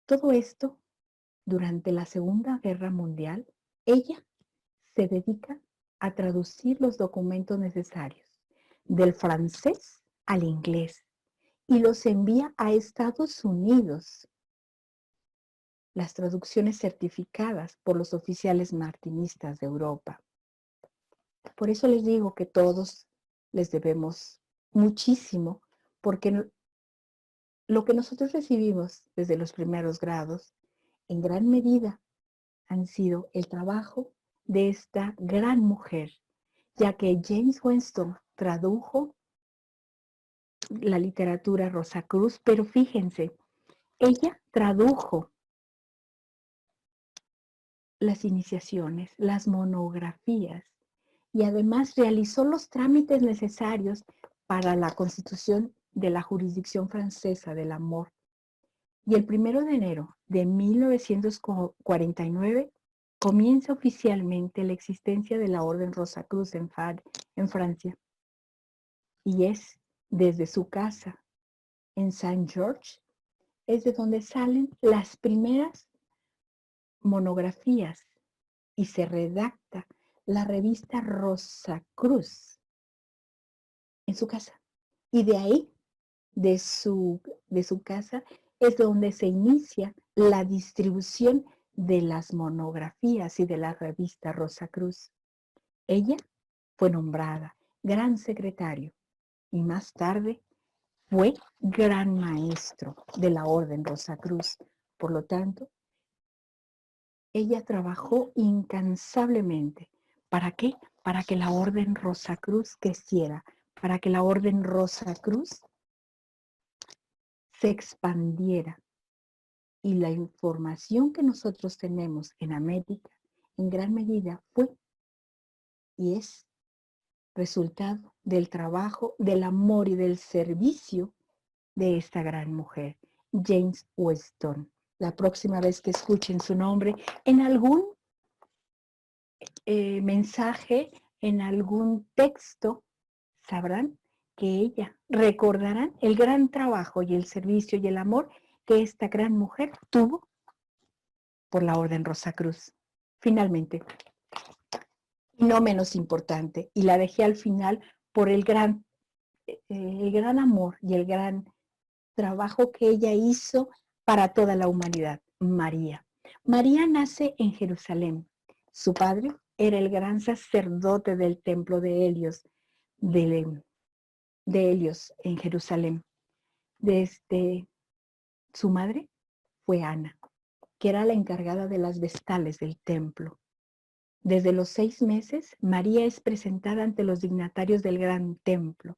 Todo esto, durante la Segunda Guerra Mundial, ella se dedica a traducir los documentos necesarios del francés al inglés y los envía a Estados Unidos. Las traducciones certificadas por los oficiales martinistas de Europa. Por eso les digo que todos les debemos muchísimo, porque lo que nosotros recibimos desde los primeros grados, en gran medida, han sido el trabajo de esta gran mujer, ya que James Winston tradujo la literatura Rosacruz, pero fíjense, ella tradujo las iniciaciones, las monografías, y además realizó los trámites necesarios para la constitución de la jurisdicción francesa del amor. Y el 1 de enero de 1949 comienza oficialmente la existencia de la Orden Rosacruz en Francia. Y es desde su casa en Saint George, es de donde salen las primeras monografías y se redacta la revista Rosacruz en su casa. Y de ahí, de su casa, es donde se inicia la distribución de las monografías y de la revista Rosacruz. Ella fue nombrada gran secretario y más tarde fue gran maestro de la Orden Rosacruz. Por lo tanto, ella trabajó incansablemente. ¿Para qué? Para que la Orden Rosacruz creciera, para que la Orden Rosacruz se expandiera. Y la información que nosotros tenemos en América, en gran medida, fue y es resultado del trabajo, del amor y del servicio de esta gran mujer, James Weston. La próxima vez que escuchen su nombre en algún mensaje, en algún texto, sabrán que ella, recordarán el gran trabajo y el servicio y el amor que esta gran mujer tuvo por la Orden Rosacruz. Finalmente, y no menos importante, y la dejé al final por el gran amor y el gran trabajo que ella hizo para toda la humanidad, María. María nace en Jerusalén. Su padre era el gran sacerdote del templo de Helios, de Helios en Jerusalén. Su madre fue Ana, que era la encargada de las vestales del templo. Desde los 6 meses, María es presentada ante los dignatarios del gran templo.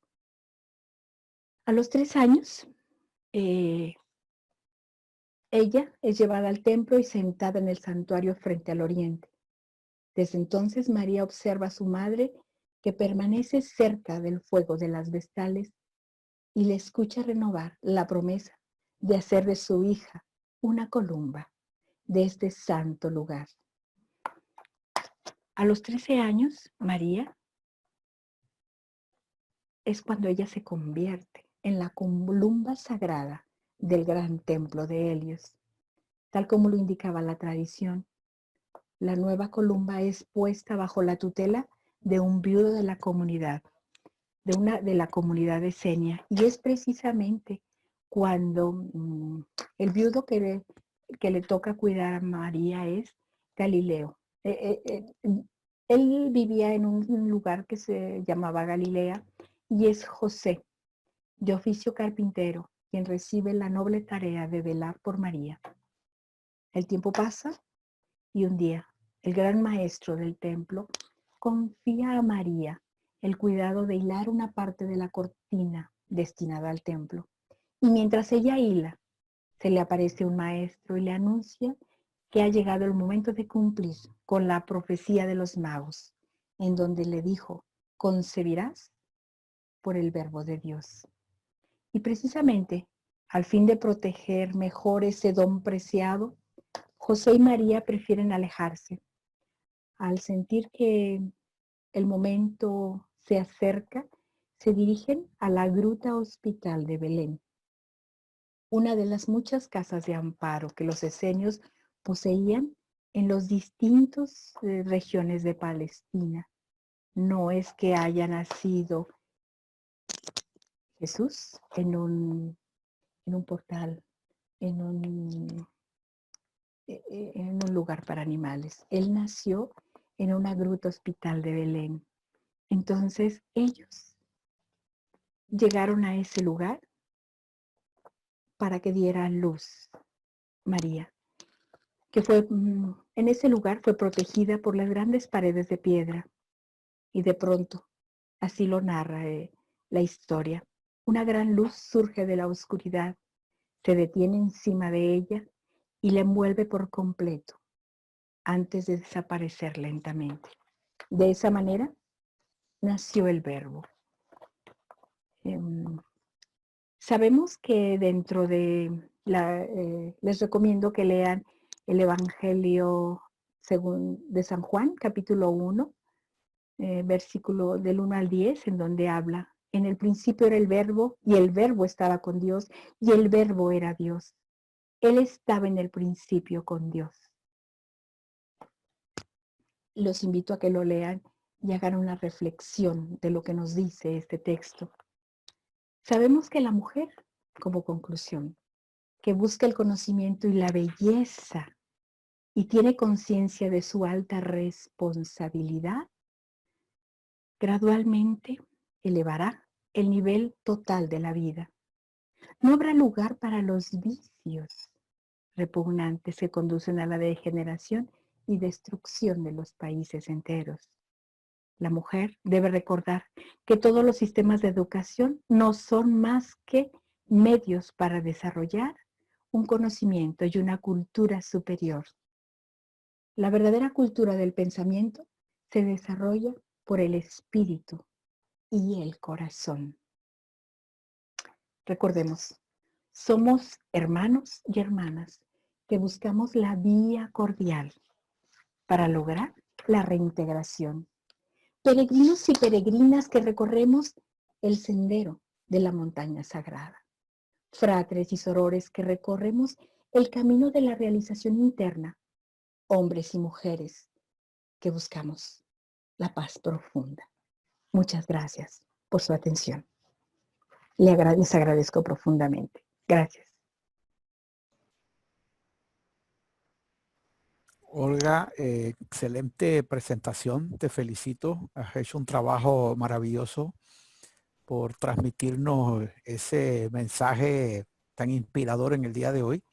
A los 3 años, ella es llevada al templo y sentada en el santuario frente al oriente. Desde entonces María observa a su madre que permanece cerca del fuego de las vestales y le escucha renovar la promesa de hacer de su hija una columba de este santo lugar. A los 13 años, María es cuando ella se convierte en la columba sagrada del gran templo de Helios. Tal como lo indicaba la tradición, la nueva columba es puesta bajo la tutela de un viudo de la comunidad, de la comunidad de Senia, y es precisamente cuando el viudo que le toca cuidar a María es Galileo. Él vivía en un lugar que se llamaba Galilea y es José, de oficio carpintero, quien recibe la noble tarea de velar por María. El tiempo pasa y un día el gran maestro del templo confía a María el cuidado de hilar una parte de la cortina destinada al templo. Y mientras ella hila, se le aparece un maestro y le anuncia que ha llegado el momento de cumplir con la profecía de los magos, en donde le dijo: concebirás por el verbo de Dios. Y precisamente, al fin de proteger mejor ese don preciado, José y María prefieren alejarse. Al sentir que el momento se acerca, se dirigen a la Gruta Hospital de Belén, una de las muchas casas de amparo que los esenios poseían en las distintas regiones de Palestina. No es que haya nacido Jesús en un portal, en un lugar para animales. Él nació en una gruta hospital de Belén. Entonces ellos llegaron a ese lugar para que diera luz María, que fue en ese lugar fue protegida por las grandes paredes de piedra. Y de pronto, así lo narra la historia, una gran luz surge de la oscuridad, se detiene encima de ella y la envuelve por completo, antes de desaparecer lentamente. De esa manera nació el Verbo. Sabemos que dentro de les recomiendo que lean el Evangelio de San Juan, capítulo 1, versículo del 1 al 10, en donde habla: en el principio era el Verbo, y el Verbo estaba con Dios, y el Verbo era Dios. Él estaba en el principio con Dios. Los invito a que lo lean y hagan una reflexión de lo que nos dice este texto. Sabemos que la mujer, como conclusión, que busca el conocimiento y la belleza y tiene conciencia de su alta responsabilidad, gradualmente elevará el nivel total de la vida. No habrá lugar para los vicios repugnantes que conducen a la degeneración y destrucción de los países enteros. La mujer debe recordar que todos los sistemas de educación no son más que medios para desarrollar un conocimiento y una cultura superior. La verdadera cultura del pensamiento se desarrolla por el espíritu y el corazón. Recordemos, somos hermanos y hermanas que buscamos la vía cordial para lograr la reintegración. Peregrinos y peregrinas que recorremos el sendero de la montaña sagrada. Fratres y sorores que recorremos el camino de la realización interna. Hombres y mujeres que buscamos la paz profunda. Muchas gracias por su atención. Les agradezco profundamente. Gracias. Olga, excelente presentación, te felicito, has hecho un trabajo maravilloso por transmitirnos ese mensaje tan inspirador en el día de hoy.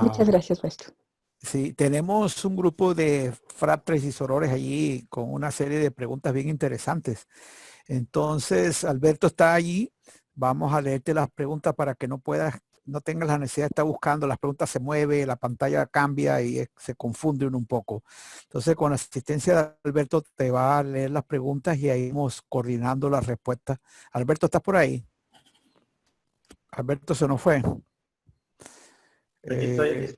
Muchas gracias, maestro. Sí, tenemos un grupo de fratres y sorores allí con una serie de preguntas bien interesantes. Entonces, Alberto está allí. Vamos a leerte las preguntas para que no puedas no tengas la necesidad de estar buscando, las preguntas se mueven, la pantalla cambia y se confunde uno un poco. Entonces, con la asistencia de Alberto, te va a leer las preguntas y ahí vamos coordinando las respuestas. Alberto, ¿estás por ahí? Alberto se nos fue. Aquí estoy.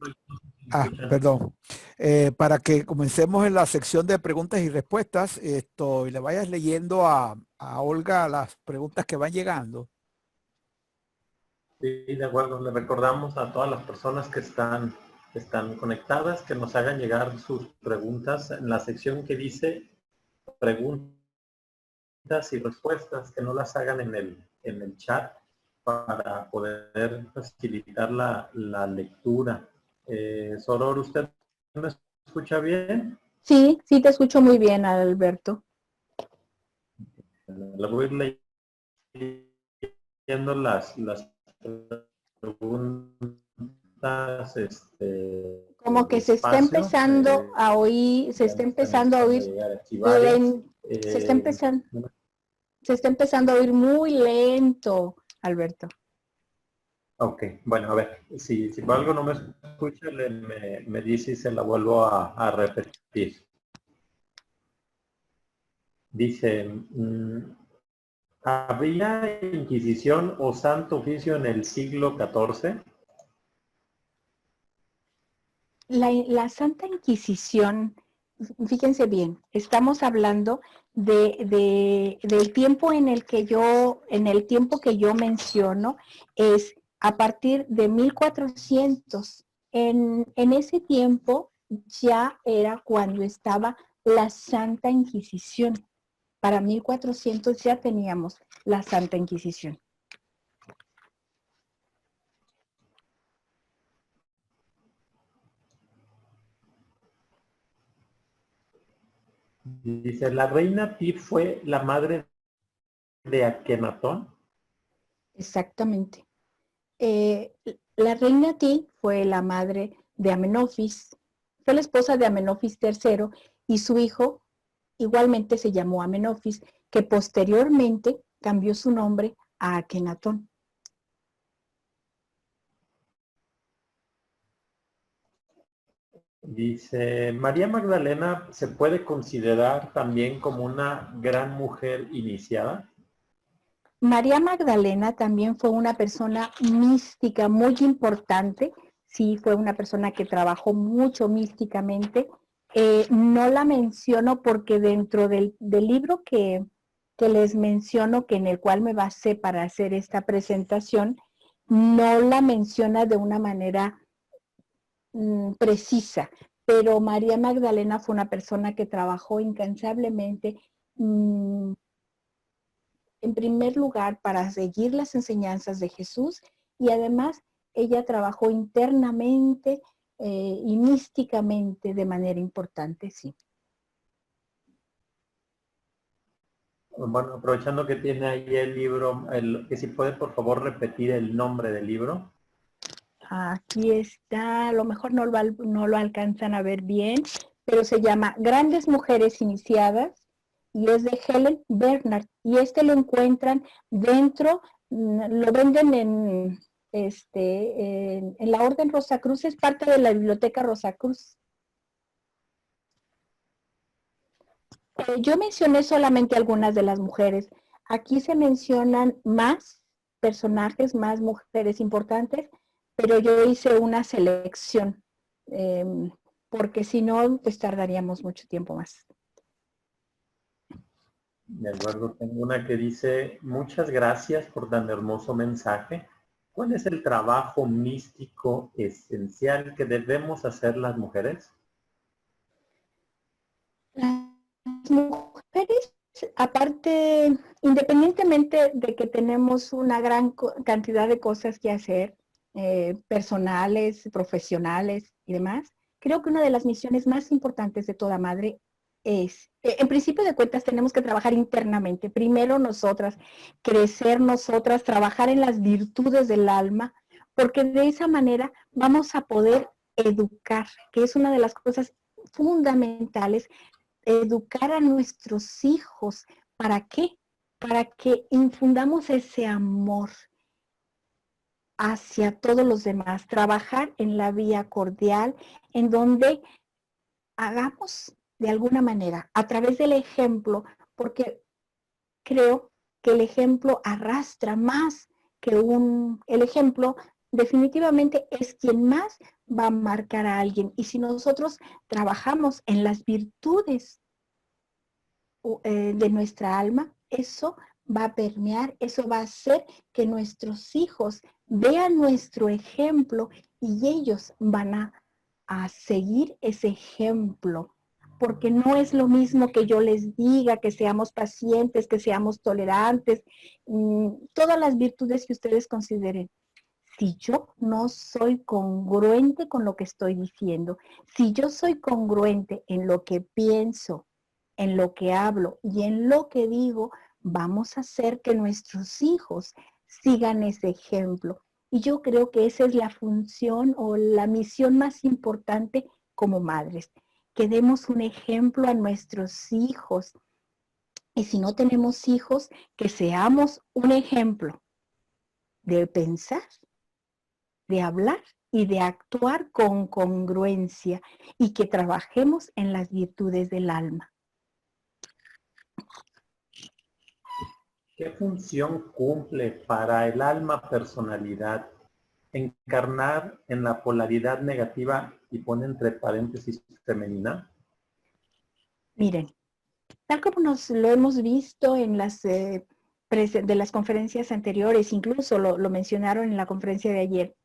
Perdón. Para que comencemos en la sección de preguntas y respuestas, y le vayas leyendo a Olga las preguntas que van llegando. Sí, de acuerdo. Le recordamos a todas las personas que están conectadas que nos hagan llegar sus preguntas en la sección que dice preguntas y respuestas, que no las hagan en el chat para poder facilitar la lectura. Soror, ¿usted me escucha bien? Sí, sí te escucho muy bien, Alberto. Le voy a ir leyendo las preguntas, Como que se está despacio, empezando a oír, se ya está me están empezando a oír, llegar aquí varias. se está empezando a oír muy lento, Alberto. Ok, bueno, a ver, si por algo no me escucha, me dice y se la vuelvo a repetir. Dice, ¿había Inquisición o Santo Oficio en el siglo XIV? La Santa Inquisición, fíjense bien, estamos hablando del tiempo en el tiempo que yo menciono, es a partir de 1400. En ese tiempo ya era cuando estaba la Santa Inquisición. Para 1400 ya teníamos la Santa Inquisición. Dice, ¿la reina Tif fue la madre de Akenatón? Exactamente. La reina Ti fue la madre de Amenofis, fue la esposa de Amenofis III y su hijo igualmente se llamó Amenofis, que posteriormente cambió su nombre a Akenatón. Dice, ¿María Magdalena se puede considerar también como una gran mujer iniciada? María Magdalena también fue una persona mística muy importante, sí, fue una persona que trabajó mucho místicamente. No la menciono porque dentro del libro que les menciono, que en el cual me basé para hacer esta presentación, no la menciona de una manera precisa, pero María Magdalena fue una persona que trabajó incansablemente, en primer lugar, para seguir las enseñanzas de Jesús, y además ella trabajó internamente y místicamente de manera importante, sí. Bueno, aprovechando que tiene ahí el libro, que si puede por favor repetir el nombre del libro. Aquí está, a lo mejor no lo alcanzan a ver bien, pero se llama Grandes Mujeres Iniciadas y es de Helen Bernard. Y lo encuentran dentro, lo venden en la Orden Rosacruz, es parte de la Biblioteca Rosacruz. Yo mencioné solamente algunas de las mujeres. Aquí se mencionan más personajes, más mujeres importantes, pero yo hice una selección, porque si no, pues tardaríamos mucho tiempo más. De acuerdo, tengo una que dice, muchas gracias por tan hermoso mensaje. ¿Cuál es el trabajo místico esencial que debemos hacer las mujeres? Las mujeres, aparte, independientemente de que tenemos una gran cantidad de cosas que hacer, personales, profesionales y demás, creo que una de las misiones más importantes de toda madre es, en principio de cuentas, tenemos que trabajar internamente. Primero nosotras, crecer nosotras, trabajar en las virtudes del alma, porque de esa manera vamos a poder educar, que es una de las cosas fundamentales, educar a nuestros hijos. ¿Para qué? Para que infundamos ese amor. hacia todos los demás, trabajar en la vía cordial, en donde hagamos de alguna manera, a través del ejemplo, porque creo que el ejemplo arrastra más que el ejemplo definitivamente es quien más va a marcar a alguien. Y si nosotros trabajamos en las virtudes de nuestra alma, eso va a permear, eso va a hacer que nuestros hijos vean nuestro ejemplo y ellos van a seguir ese ejemplo. Porque no es lo mismo que yo les diga que seamos pacientes, que seamos tolerantes, todas las virtudes que ustedes consideren. Si yo no soy congruente con lo que estoy diciendo, si yo soy congruente en lo que pienso, en lo que hablo y en lo que digo, vamos a hacer que nuestros hijos sigan ese ejemplo. Y yo creo que esa es la función o la misión más importante como madres, que demos un ejemplo a nuestros hijos. Y si no tenemos hijos, que seamos un ejemplo de pensar, de hablar y de actuar con congruencia y que trabajemos en las virtudes del alma. ¿Qué función cumple para el alma personalidad encarnar en la polaridad negativa y pone entre paréntesis femenina? Miren, tal como nos lo hemos visto en las de las conferencias anteriores, incluso lo mencionaron en la conferencia de ayer,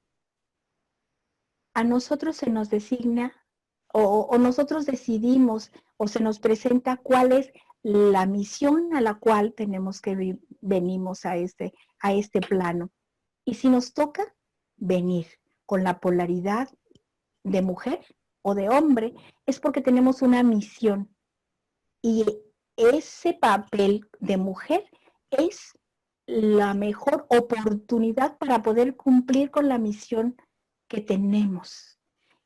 a nosotros se nos designa o nosotros decidimos o se nos presenta cuál es la misión a la cual tenemos que venimos a este plano. Y si nos toca venir con la polaridad de mujer o de hombre, es porque tenemos una misión. Y ese papel de mujer es la mejor oportunidad para poder cumplir con la misión que tenemos.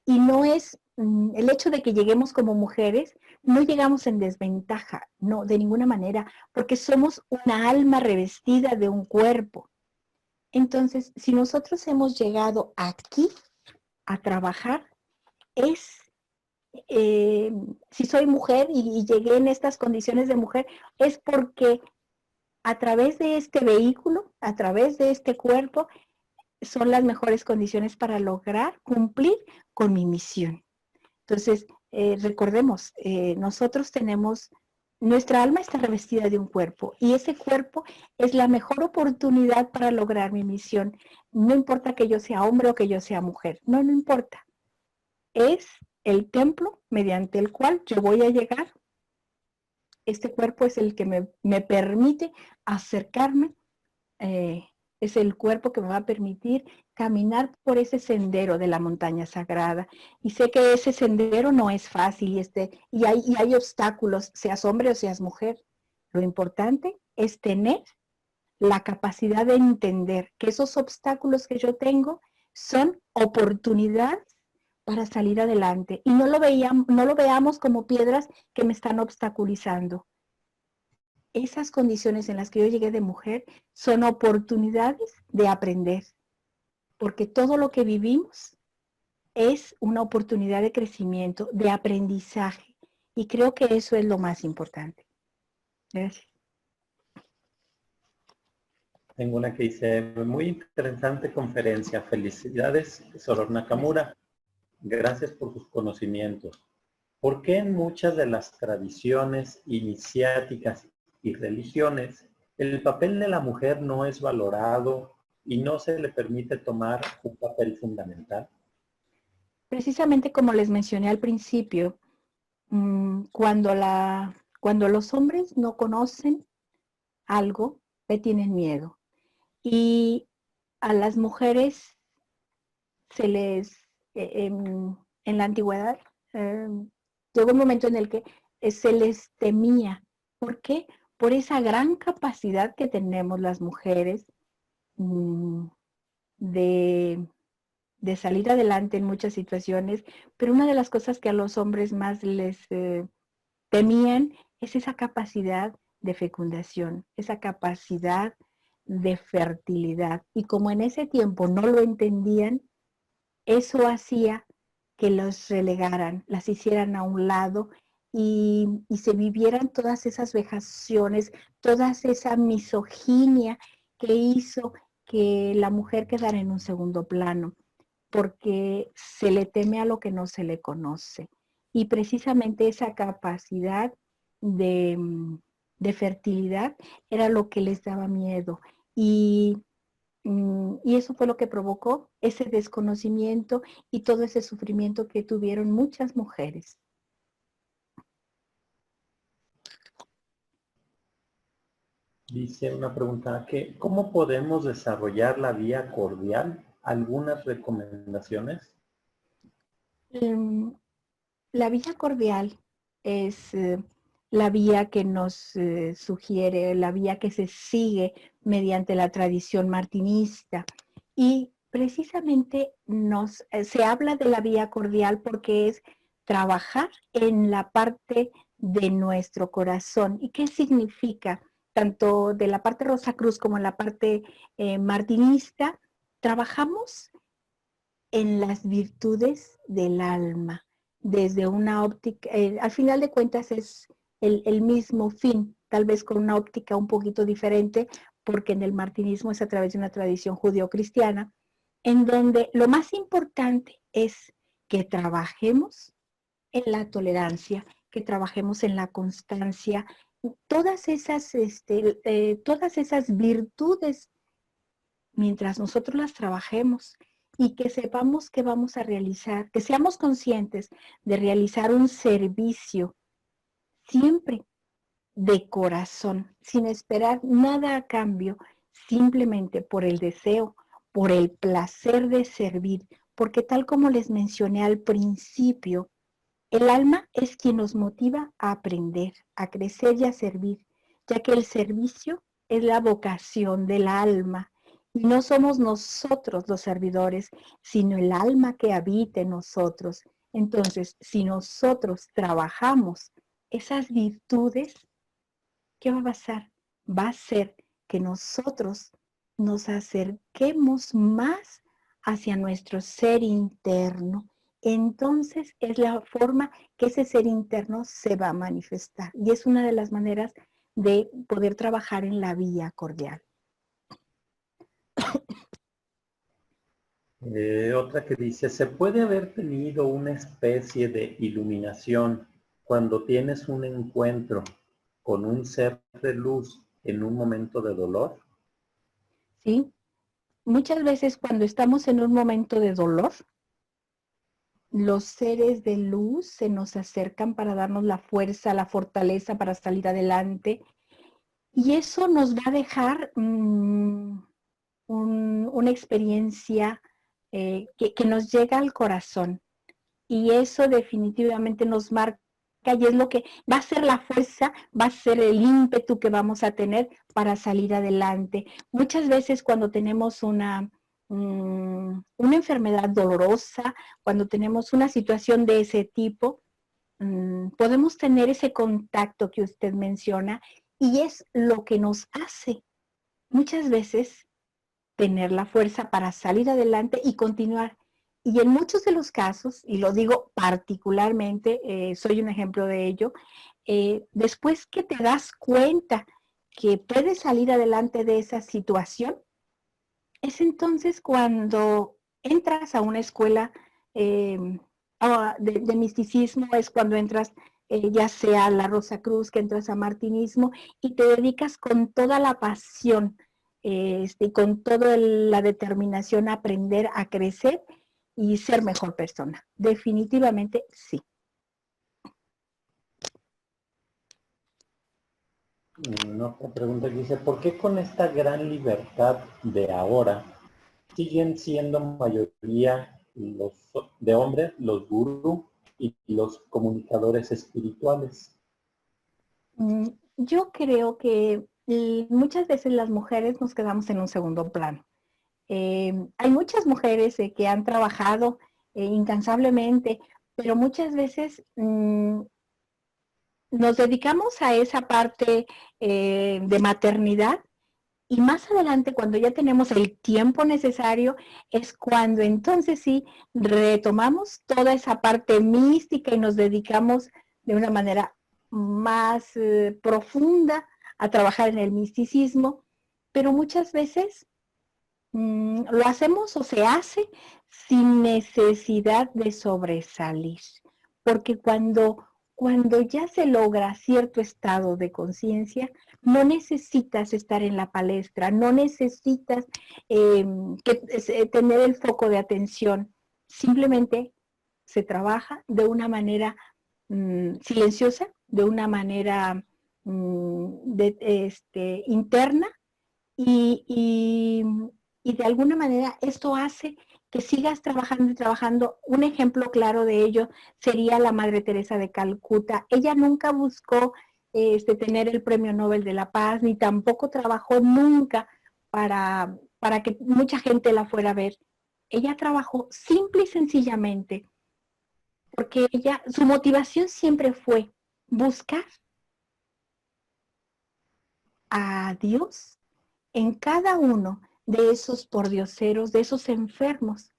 Y no es el hecho de que lleguemos como mujeres, no llegamos en desventaja, no, de ninguna manera, porque somos una alma revestida de un cuerpo. Entonces, si nosotros hemos llegado aquí a trabajar, es, si soy mujer y llegué en estas condiciones de mujer, es porque a través de este vehículo, a través de este cuerpo, son las mejores condiciones para lograr cumplir con mi misión. Entonces, recordemos, nosotros tenemos, nuestra alma está revestida de un cuerpo y ese cuerpo es la mejor oportunidad para lograr mi misión. No importa que yo sea hombre o que yo sea mujer, no importa. Es el templo mediante el cual yo voy a llegar. Este cuerpo es el que me permite acercarme, es el cuerpo que me va a permitir caminar por ese sendero de la montaña sagrada. Y sé que ese sendero no es fácil y hay obstáculos, seas hombre o seas mujer. Lo importante es tener la capacidad de entender que esos obstáculos que yo tengo son oportunidades para salir adelante. Y no lo veamos como piedras que me están obstaculizando. Esas condiciones en las que yo llegué de mujer son oportunidades de aprender, porque todo lo que vivimos es una oportunidad de crecimiento, de aprendizaje, y creo que eso es lo más importante. Gracias. Tengo una que dice, muy interesante conferencia, felicidades, Soror Nakamura, gracias por sus conocimientos. ¿Por qué en muchas de las tradiciones iniciáticas y religiones el papel de la mujer no es valorado y no se le permite tomar un papel fundamental? Precisamente como les mencioné al principio, cuando los hombres no conocen algo, le tienen miedo. Y a las mujeres se les, en la antigüedad, llegó un momento en el que se les temía. ¿Por qué? Por esa gran capacidad que tenemos las mujeres de salir adelante en muchas situaciones, pero una de las cosas que a los hombres más les temían es esa capacidad de fecundación, esa capacidad de fertilidad. Y como en ese tiempo no lo entendían, eso hacía que los relegaran, las hicieran a un lado y se vivieran todas esas vejaciones, toda esa misoginia que hizo que la mujer quedara en un segundo plano, porque se le teme a lo que no se le conoce. Y precisamente esa capacidad de, de fertilidad era lo que les daba miedo. Y eso fue lo que provocó ese desconocimiento y todo ese sufrimiento que tuvieron muchas mujeres. Dice una pregunta que, ¿cómo podemos desarrollar la vía cordial? ¿Algunas recomendaciones? La vía cordial es la vía que nos sugiere, la vía que se sigue mediante la tradición martinista. Y precisamente se habla de la vía cordial porque es trabajar en la parte de nuestro corazón. ¿Y qué significa? Tanto de la parte Rosacruz como en la parte martinista, trabajamos en las virtudes del alma, desde una óptica, al final de cuentas es el mismo fin, tal vez con una óptica un poquito diferente, porque en el martinismo es a través de una tradición judío-cristiana, en donde lo más importante es que trabajemos en la tolerancia, que trabajemos en la constancia, todas esas virtudes, mientras nosotros las trabajemos y que sepamos que vamos a realizar, que seamos conscientes de realizar un servicio siempre de corazón, sin esperar nada a cambio, simplemente por el deseo, por el placer de servir, porque tal como les mencioné al principio, el alma es quien nos motiva a aprender, a crecer y a servir, ya que el servicio es la vocación del alma. Y no somos nosotros los servidores, sino el alma que habita en nosotros. Entonces, si nosotros trabajamos esas virtudes, ¿qué va a pasar? Va a ser que nosotros nos acerquemos más hacia nuestro ser interno. Entonces es la forma que ese ser interno se va a manifestar. Y es una de las maneras de poder trabajar en la vía cordial. Otra que dice, ¿se puede haber tenido una especie de iluminación cuando tienes un encuentro con un ser de luz en un momento de dolor? ¿Sí? Muchas veces cuando estamos en un momento de dolor, los seres de luz se nos acercan para darnos la fuerza, la fortaleza para salir adelante. Y eso nos va a dejar una experiencia que nos llega al corazón. Y eso definitivamente nos marca y es lo que va a ser la fuerza, va a ser el ímpetu que vamos a tener para salir adelante. Muchas veces cuando tenemos una enfermedad dolorosa, cuando tenemos una situación de ese tipo, podemos tener ese contacto que usted menciona y es lo que nos hace muchas veces tener la fuerza para salir adelante y continuar. Y en muchos de los casos, y lo digo particularmente, soy un ejemplo de ello, después que te das cuenta que puedes salir adelante de esa situación, es entonces cuando entras a una escuela de misticismo, es cuando entras ya sea a la Rosacruz, que entras a martinismo y te dedicas con toda la pasión con toda la determinación a aprender, a crecer y ser mejor persona. Definitivamente sí. Otra pregunta que dice, ¿por qué con esta gran libertad de ahora siguen siendo mayoría de hombres, los gurú y los comunicadores espirituales? Yo creo que muchas veces las mujeres nos quedamos en un segundo plano. Hay muchas mujeres que han trabajado incansablemente, pero muchas veces nos dedicamos a esa parte de maternidad Y más adelante, cuando ya tenemos el tiempo necesario, es cuando entonces sí retomamos toda esa parte mística y nos dedicamos de una manera más profunda a trabajar en el misticismo, pero muchas veces lo hacemos o se hace sin necesidad de sobresalir, porque cuando ya se logra cierto estado de conciencia, no necesitas estar en la palestra, no necesitas tener el foco de atención, simplemente se trabaja de una manera silenciosa, de una manera interna y, y de alguna manera esto hace que sigas trabajando y trabajando. Un ejemplo claro de ello sería la Madre Teresa de Calcuta. Ella nunca buscó tener el Premio Nobel de la Paz, ni tampoco trabajó nunca para que mucha gente la fuera a ver. Ella trabajó simple y sencillamente porque su motivación siempre fue buscar a Dios en cada uno de esos pordioseros, de esos enfermos.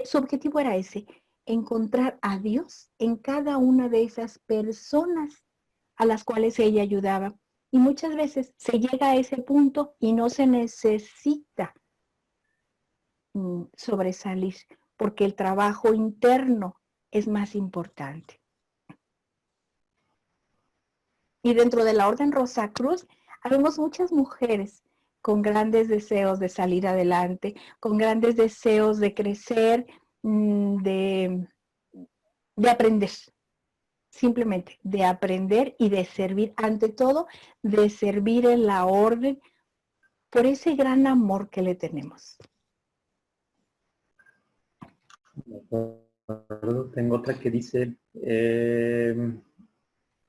Su objetivo era ese, encontrar a Dios en cada una de esas personas a las cuales ella ayudaba. Y muchas veces se llega a ese punto y no se necesita sobresalir, porque el trabajo interno es más importante. Y dentro de la Orden Rosacruz, habemos muchas mujeres con grandes deseos de salir adelante, con grandes deseos de crecer, de aprender, simplemente de aprender y de servir, ante todo, de servir en la orden por ese gran amor que le tenemos. Tengo otra que dice,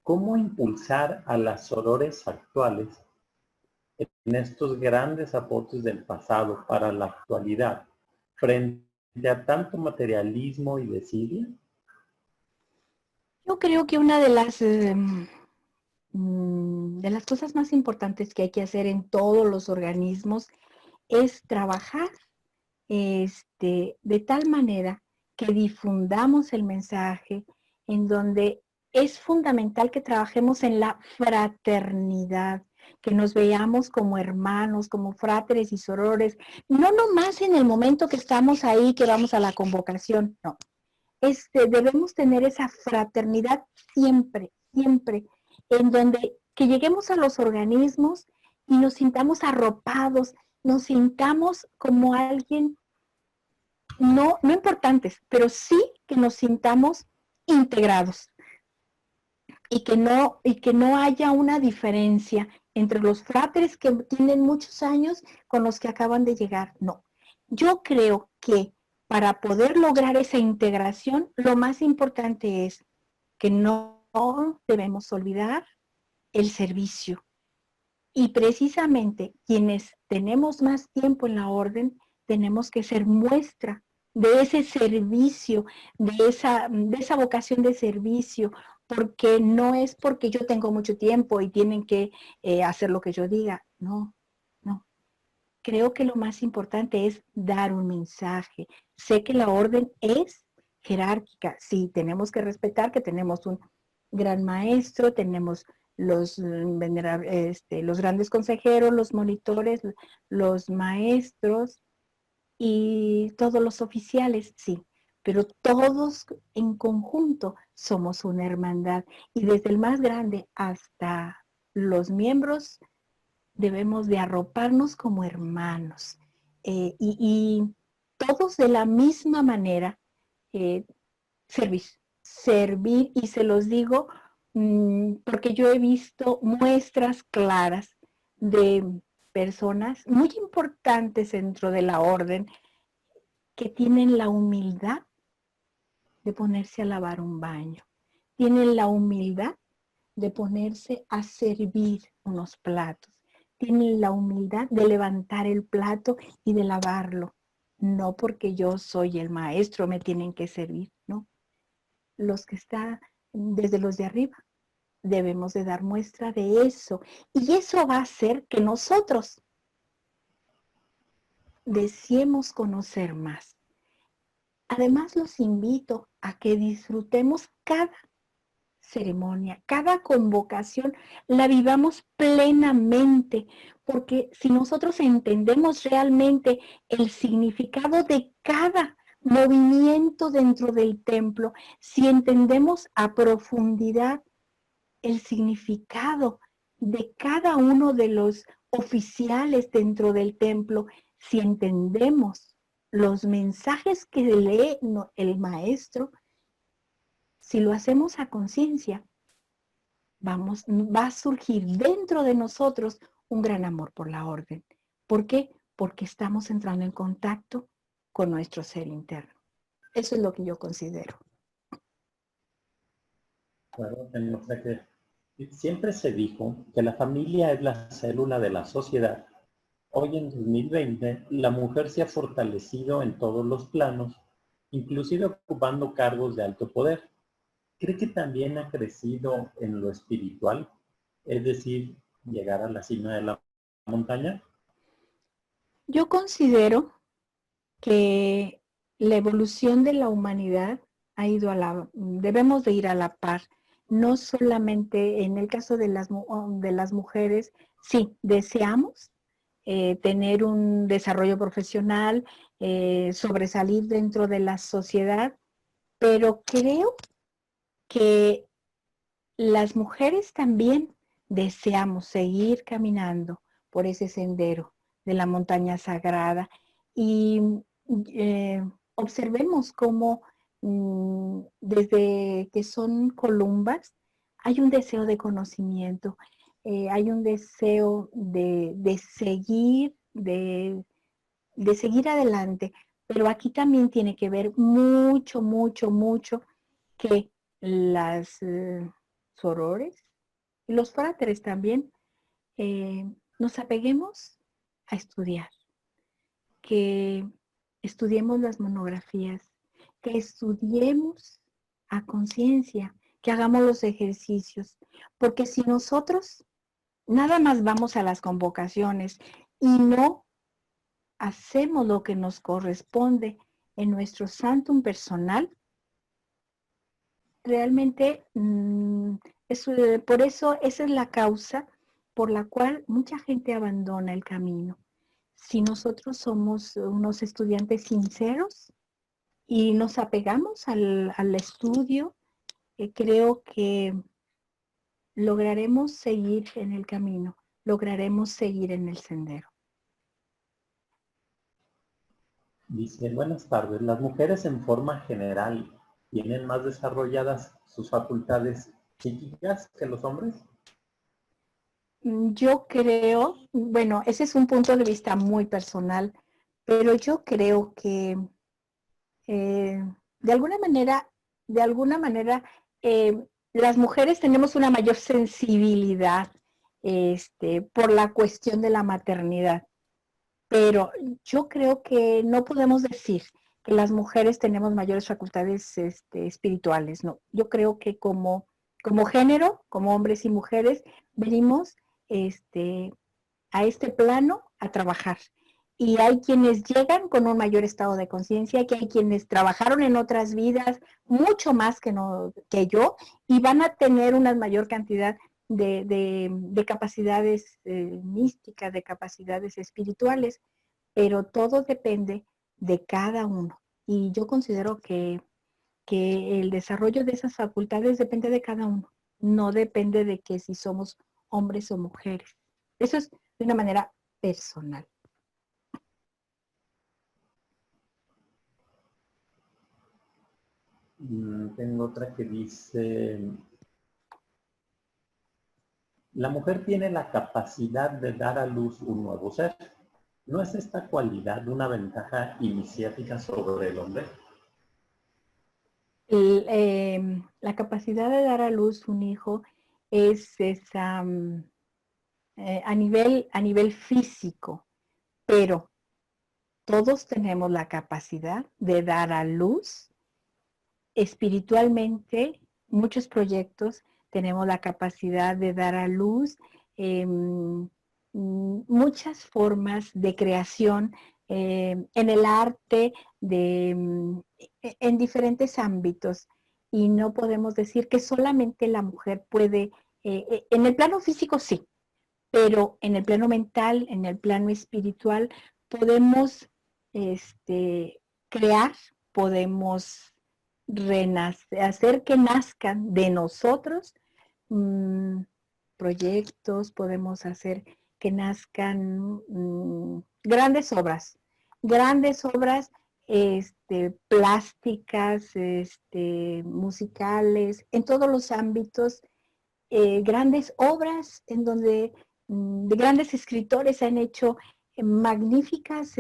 ¿cómo impulsar a las sorores actuales en estos grandes aportes del pasado para la actualidad frente a tanto materialismo y desidia? Yo creo que una de las cosas más importantes que hay que hacer en todos los organismos es trabajar de tal manera que difundamos el mensaje, en donde es fundamental que trabajemos en la fraternidad, que nos veamos como hermanos, como fráteres y sorores, no nomás en el momento que estamos ahí, que vamos a la convocación, no. Debemos tener esa fraternidad siempre, siempre, en donde que lleguemos a los organismos y nos sintamos arropados, nos sintamos como alguien, no importantes, pero sí que nos sintamos integrados y que no haya una diferencia entre los fráteres que tienen muchos años con los que acaban de llegar. No, yo creo que para poder lograr esa integración, lo más importante es que no debemos olvidar el servicio. Y precisamente quienes tenemos más tiempo en la orden, tenemos que ser muestra de ese servicio, de esa vocación de servicio, porque no es porque yo tengo mucho tiempo y tienen que hacer lo que yo diga. No, no. Creo que lo más importante es dar un mensaje. Sé que la orden es jerárquica. Sí, tenemos que respetar que tenemos un gran maestro, tenemos los grandes consejeros, los monitores, los maestros y todos los oficiales, sí, pero todos en conjunto somos una hermandad y desde el más grande hasta los miembros debemos de arroparnos como hermanos y todos de la misma manera servir y se los digo porque yo he visto muestras claras de personas muy importantes dentro de la orden que tienen la humildad de ponerse a lavar un baño, tienen la humildad de ponerse a servir unos platos, tienen la humildad de levantar el plato y de lavarlo, no porque yo soy el maestro me tienen que servir, no. Los que están desde los de arriba debemos de dar muestra de eso y eso va a hacer que nosotros deseemos conocer más. Además, los invito a que disfrutemos cada ceremonia, cada convocación, la vivamos plenamente, porque si nosotros entendemos realmente el significado de cada movimiento dentro del templo, si entendemos a profundidad el significado de cada uno de los oficiales dentro del templo, si entendemos los mensajes que lee el maestro, si lo hacemos a conciencia, va a surgir dentro de nosotros un gran amor por la orden. ¿Por qué? Porque estamos entrando en contacto con nuestro ser interno. Eso es lo que yo considero. Claro, que siempre se dijo que la familia es la célula de la sociedad. Hoy en 2020, la mujer se ha fortalecido en todos los planos, inclusive ocupando cargos de alto poder. ¿Cree que también ha crecido en lo espiritual? Es decir, llegar a la cima de la montaña. Yo considero que la evolución de la humanidad debemos de ir a la par, no solamente en el caso de las mujeres, sí, deseamos tener un desarrollo profesional, sobresalir dentro de la sociedad, pero creo que las mujeres también deseamos seguir caminando por ese sendero de la montaña sagrada y observemos cómo desde que son columbas hay un deseo de conocimiento, hay un deseo de seguir adelante, pero aquí también tiene que ver mucho, mucho, mucho que las sorores y los fráteres también nos apeguemos a estudiar, que estudiemos las monografías, que estudiemos a conciencia, que hagamos los ejercicios, porque si nosotros nada más vamos a las convocaciones y no hacemos lo que nos corresponde en nuestro santum personal, realmente por eso esa es la causa por la cual mucha gente abandona el camino. Si nosotros somos unos estudiantes sinceros y nos apegamos al estudio, creo que lograremos seguir en el camino, lograremos seguir en el sendero. Dice, buenas tardes. ¿Las mujeres en forma general tienen más desarrolladas sus facultades psíquicas que los hombres? Yo creo, bueno, ese es un punto de vista muy personal, pero yo creo que de alguna manera, las mujeres tenemos una mayor sensibilidad por la cuestión de la maternidad. Pero yo creo que no podemos decir que las mujeres tenemos mayores facultades espirituales, no. Yo creo que como género, como hombres y mujeres, venimos a este plano a trabajar. Y hay quienes llegan con un mayor estado de conciencia, que hay quienes trabajaron en otras vidas mucho más que yo y van a tener una mayor cantidad de capacidades místicas, de capacidades espirituales, pero todo depende de cada uno. Y yo considero que el desarrollo de esas facultades depende de cada uno, no depende de que si somos hombres o mujeres. Eso es de una manera personal. Tengo otra que dice, la mujer tiene la capacidad de dar a luz un nuevo ser. ¿No es esta cualidad una ventaja iniciática sobre el hombre? La capacidad de dar a luz un hijo es esa, a nivel físico, pero todos tenemos la capacidad de dar a luz espiritualmente. Muchos proyectos tenemos la capacidad de dar a luz muchas formas de creación en el arte, en diferentes ámbitos. Y no podemos decir que solamente la mujer puede, en el plano físico sí, pero en el plano mental, en el plano espiritual, podemos crear, podemos renacer, hacer que nazcan de nosotros proyectos, podemos hacer que nazcan grandes obras plásticas, musicales, en todos los ámbitos, grandes obras en donde de grandes escritores han hecho magníficas,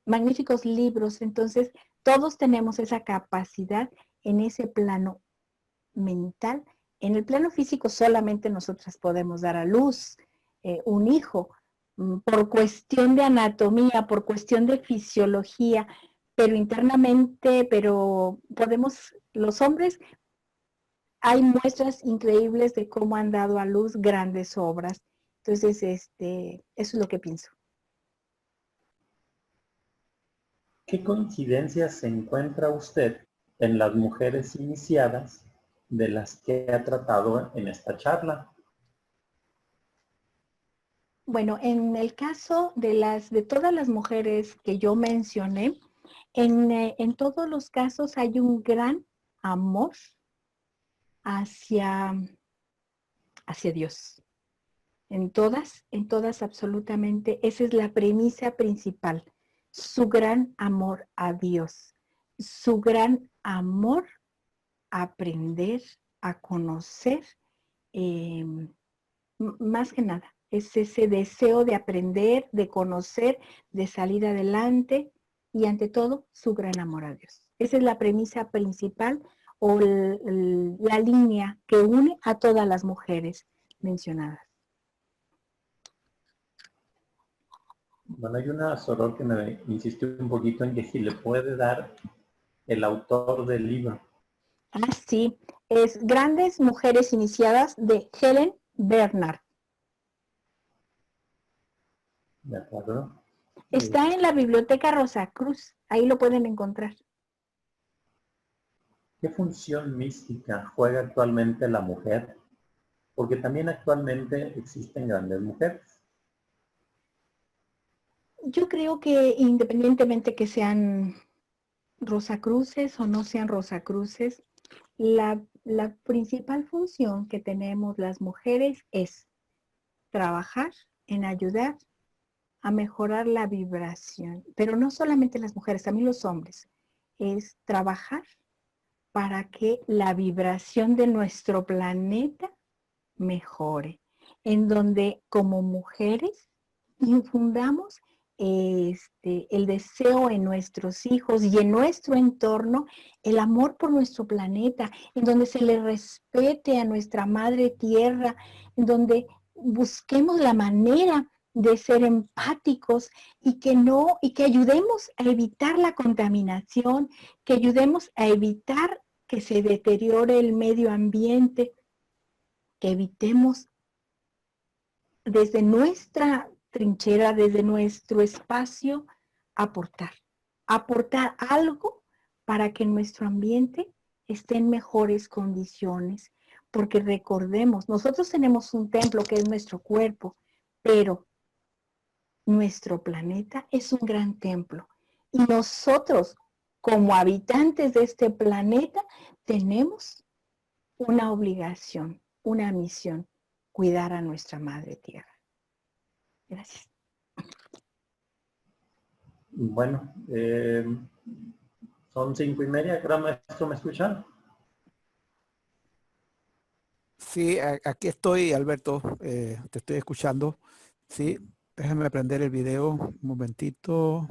magníficos libros. Entonces, todos tenemos esa capacidad en ese plano mental. En el plano físico solamente nosotras podemos dar a luz un hijo por cuestión de anatomía, por cuestión de fisiología, pero internamente, pero podemos, los hombres, hay muestras increíbles de cómo han dado a luz grandes obras. Entonces, eso es lo que pienso. ¿Qué coincidencias se encuentra usted en las mujeres iniciadas de las que ha tratado en esta charla? Bueno, en el caso de todas las mujeres que yo mencioné, en todos los casos hay un gran amor hacia Dios. En todas absolutamente, esa es la premisa principal, su gran amor a Dios, su gran amor a aprender, a conocer, más que nada, es ese deseo de aprender, de conocer, de salir adelante y ante todo su gran amor a Dios. Esa es la premisa principal o la línea que une a todas las mujeres mencionadas. Bueno, hay una soror que me insistió un poquito en que si le puede dar el autor del libro. Ah, sí, es Grandes Mujeres Iniciadas de Helen Bernard. ¿De acuerdo? Está en la Biblioteca Rosacruz, ahí lo pueden encontrar. ¿Qué función mística juega actualmente la mujer? Porque también actualmente existen grandes mujeres. Yo creo que independientemente que sean Rosacruces o no sean Rosacruces, la principal función que tenemos las mujeres es trabajar en ayudar a mejorar la vibración, pero no solamente las mujeres, también los hombres, es trabajar para que la vibración de nuestro planeta mejore, en donde como mujeres infundamos el deseo en nuestros hijos y en nuestro entorno, el amor por nuestro planeta, en donde se le respete a nuestra madre tierra, en donde busquemos la manera de ser empáticos y que ayudemos a evitar la contaminación, que ayudemos a evitar que se deteriore el medio ambiente, que evitemos desde nuestra trinchera, desde nuestro espacio, aportar algo para que nuestro ambiente esté en mejores condiciones. Porque recordemos, nosotros tenemos un templo que es nuestro cuerpo, pero nuestro planeta es un gran templo. Y nosotros, como habitantes de este planeta, tenemos una obligación, una misión, cuidar a nuestra madre tierra. Gracias. Bueno, son 5:30, ¿gran maestro me escuchan? Sí, aquí estoy, Alberto, te estoy escuchando. Sí, déjame prender el video un momentito.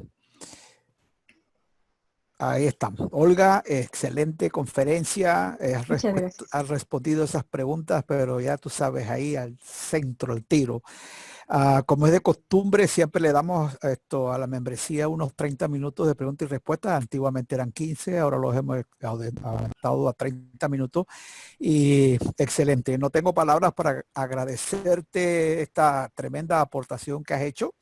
Ahí estamos. Olga, excelente conferencia. Muchas gracias. Has respondido esas preguntas, pero ya tú sabes, ahí al centro, al tiro. Como es de costumbre, siempre le damos a la membresía unos 30 minutos de preguntas y respuestas. Antiguamente eran 15, ahora los hemos aumentado a 30 minutos. Y excelente. No tengo palabras para agradecerte esta tremenda aportación que has hecho.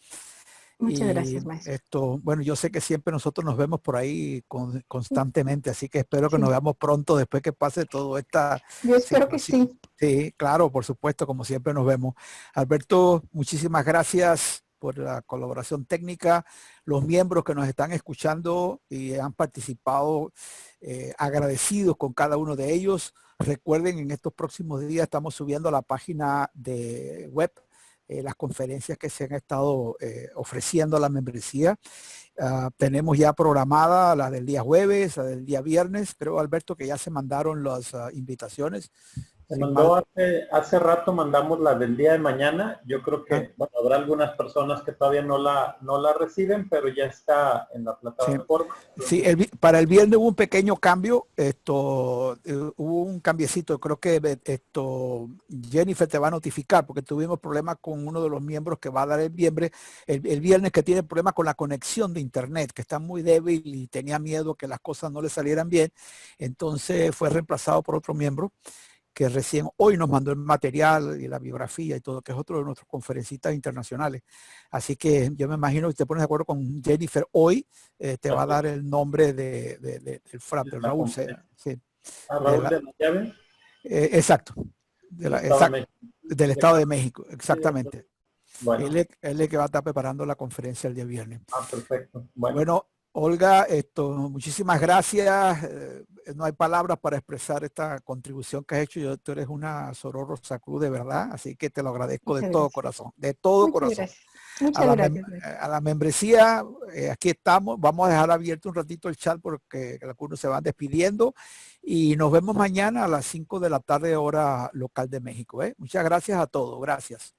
Muchas Y gracias, maestro. bueno, yo sé que siempre nosotros nos vemos por ahí constantemente, así que espero que nos Sí, veamos pronto después que pase toda esta yo espero que situación. sí. Sí, claro, por supuesto, como siempre nos vemos. Alberto, muchísimas gracias por la colaboración técnica, los miembros que nos están escuchando y han participado, agradecidos con cada uno de ellos. Recuerden, en estos próximos días estamos subiendo a la página de web las conferencias que se han estado ofreciendo a la membresía. Tenemos ya programada la del día jueves, la del día viernes. Creo, Alberto, que ya se mandaron las invitaciones. Se mandó hace rato, mandamos la del día de mañana. Yo creo que bueno, habrá algunas personas que todavía no la reciben, pero ya está en la plataforma. Sí, para el viernes hubo un pequeño cambio. Hubo un cambiecito. Creo que Jennifer te va a notificar porque tuvimos problemas con uno de los miembros que va a dar el viernes, que tiene problemas con la conexión de internet, que está muy débil y tenía miedo que las cosas no le salieran bien. Entonces fue reemplazado por otro miembro que recién hoy nos mandó el material y la biografía y todo, que es otro de nuestros conferencistas internacionales. Así que yo me imagino que te pones de acuerdo con Jennifer hoy, te va a dar el nombre del FRAP, de Raúl. Sí, Raúl de la Llave. Exacto. Del Estado de México, exactamente. Bueno. Él es el que va a estar preparando la conferencia el día viernes. Perfecto. Bueno, Olga, muchísimas gracias. No hay palabras para expresar esta contribución que has hecho. Tú eres una Soror Sacruz de verdad, así que te lo agradezco Muchas de todo gracias. corazón, de todo Muchas corazón. Gracias. Muchas gracias. A la membresía, aquí estamos. Vamos a dejar abierto un ratito el chat porque algunos se van despidiendo y nos vemos mañana a las 5 de la tarde hora local de México. Muchas gracias a todos. Gracias.